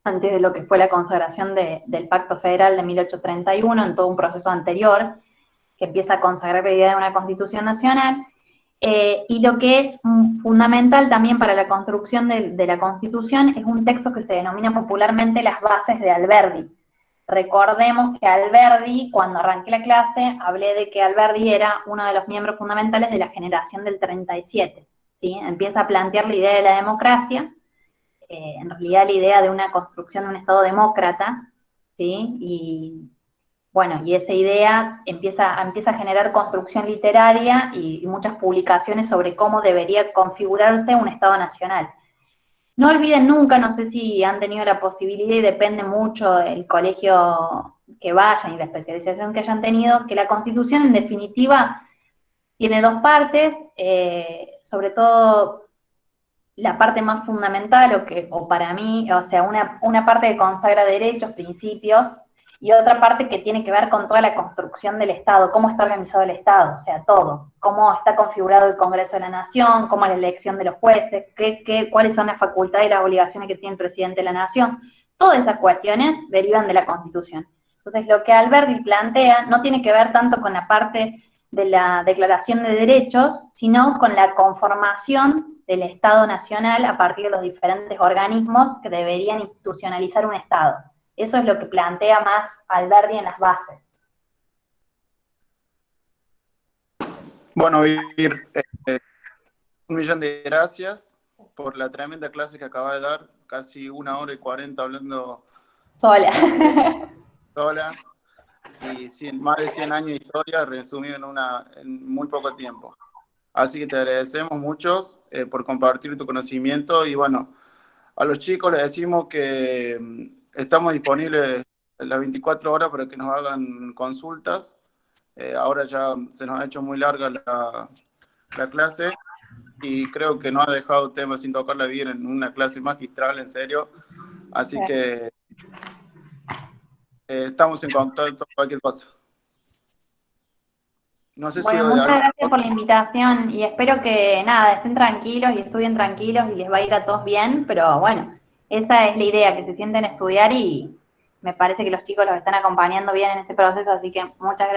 antes de lo que fue la consagración del Pacto Federal de 1831, en todo un proceso anterior, que empieza a consagrar la idea de una Constitución Nacional. Y lo que es fundamental también para la construcción de la Constitución es un texto que se denomina popularmente las bases de Alberdi. Recordemos que Alberdi, cuando arranqué la clase, hablé de que Alberdi era uno de los miembros fundamentales de la generación del 37, ¿sí? Empieza a plantear la idea de la democracia, en realidad la idea de una construcción de un Estado demócrata, ¿sí? Y bueno, y esa idea empieza a generar construcción literaria y muchas publicaciones sobre cómo debería configurarse un Estado nacional. No olviden nunca, no sé si han tenido la posibilidad y depende mucho el colegio que vayan y la especialización que hayan tenido, que la Constitución en definitiva tiene dos partes, sobre todo la parte más fundamental, o para mí, o sea, una parte que consagra derechos, principios, y otra parte que tiene que ver con toda la construcción del Estado, cómo está organizado el Estado, o sea, todo, cómo está configurado el Congreso de la Nación, cómo es la elección de los jueces, cuáles son las facultades y las obligaciones que tiene el presidente de la Nación. Todas esas cuestiones derivan de la Constitución. Entonces, lo que Alberti plantea no tiene que ver tanto con la parte de la Declaración de Derechos, sino con la conformación del Estado Nacional a partir de los diferentes organismos que deberían institucionalizar un Estado. Eso es lo que plantea más Alberdi en las bases. Bueno, Vir, 1.000.000 de gracias por la tremenda clase que acaba de dar, casi 1 hora y 40 hablando sola. Sola, y más de 100 años de historia resumido en muy poco tiempo. Así que te agradecemos muchos por compartir tu conocimiento y bueno, a los chicos les decimos que estamos disponibles las 24 horas para que nos hagan consultas. Ahora ya se nos ha hecho muy larga la clase y creo que no ha dejado temas sin tocarla bien en una clase magistral, en serio. Así que estamos en contacto con cualquier cosa. No sé bueno, muchas gracias por la invitación y espero que nada, estén tranquilos y estudien tranquilos y les va a ir a todos bien, pero bueno, esa es la idea, que se sienten a estudiar y me parece que los chicos los están acompañando bien en este proceso, así que muchas gracias.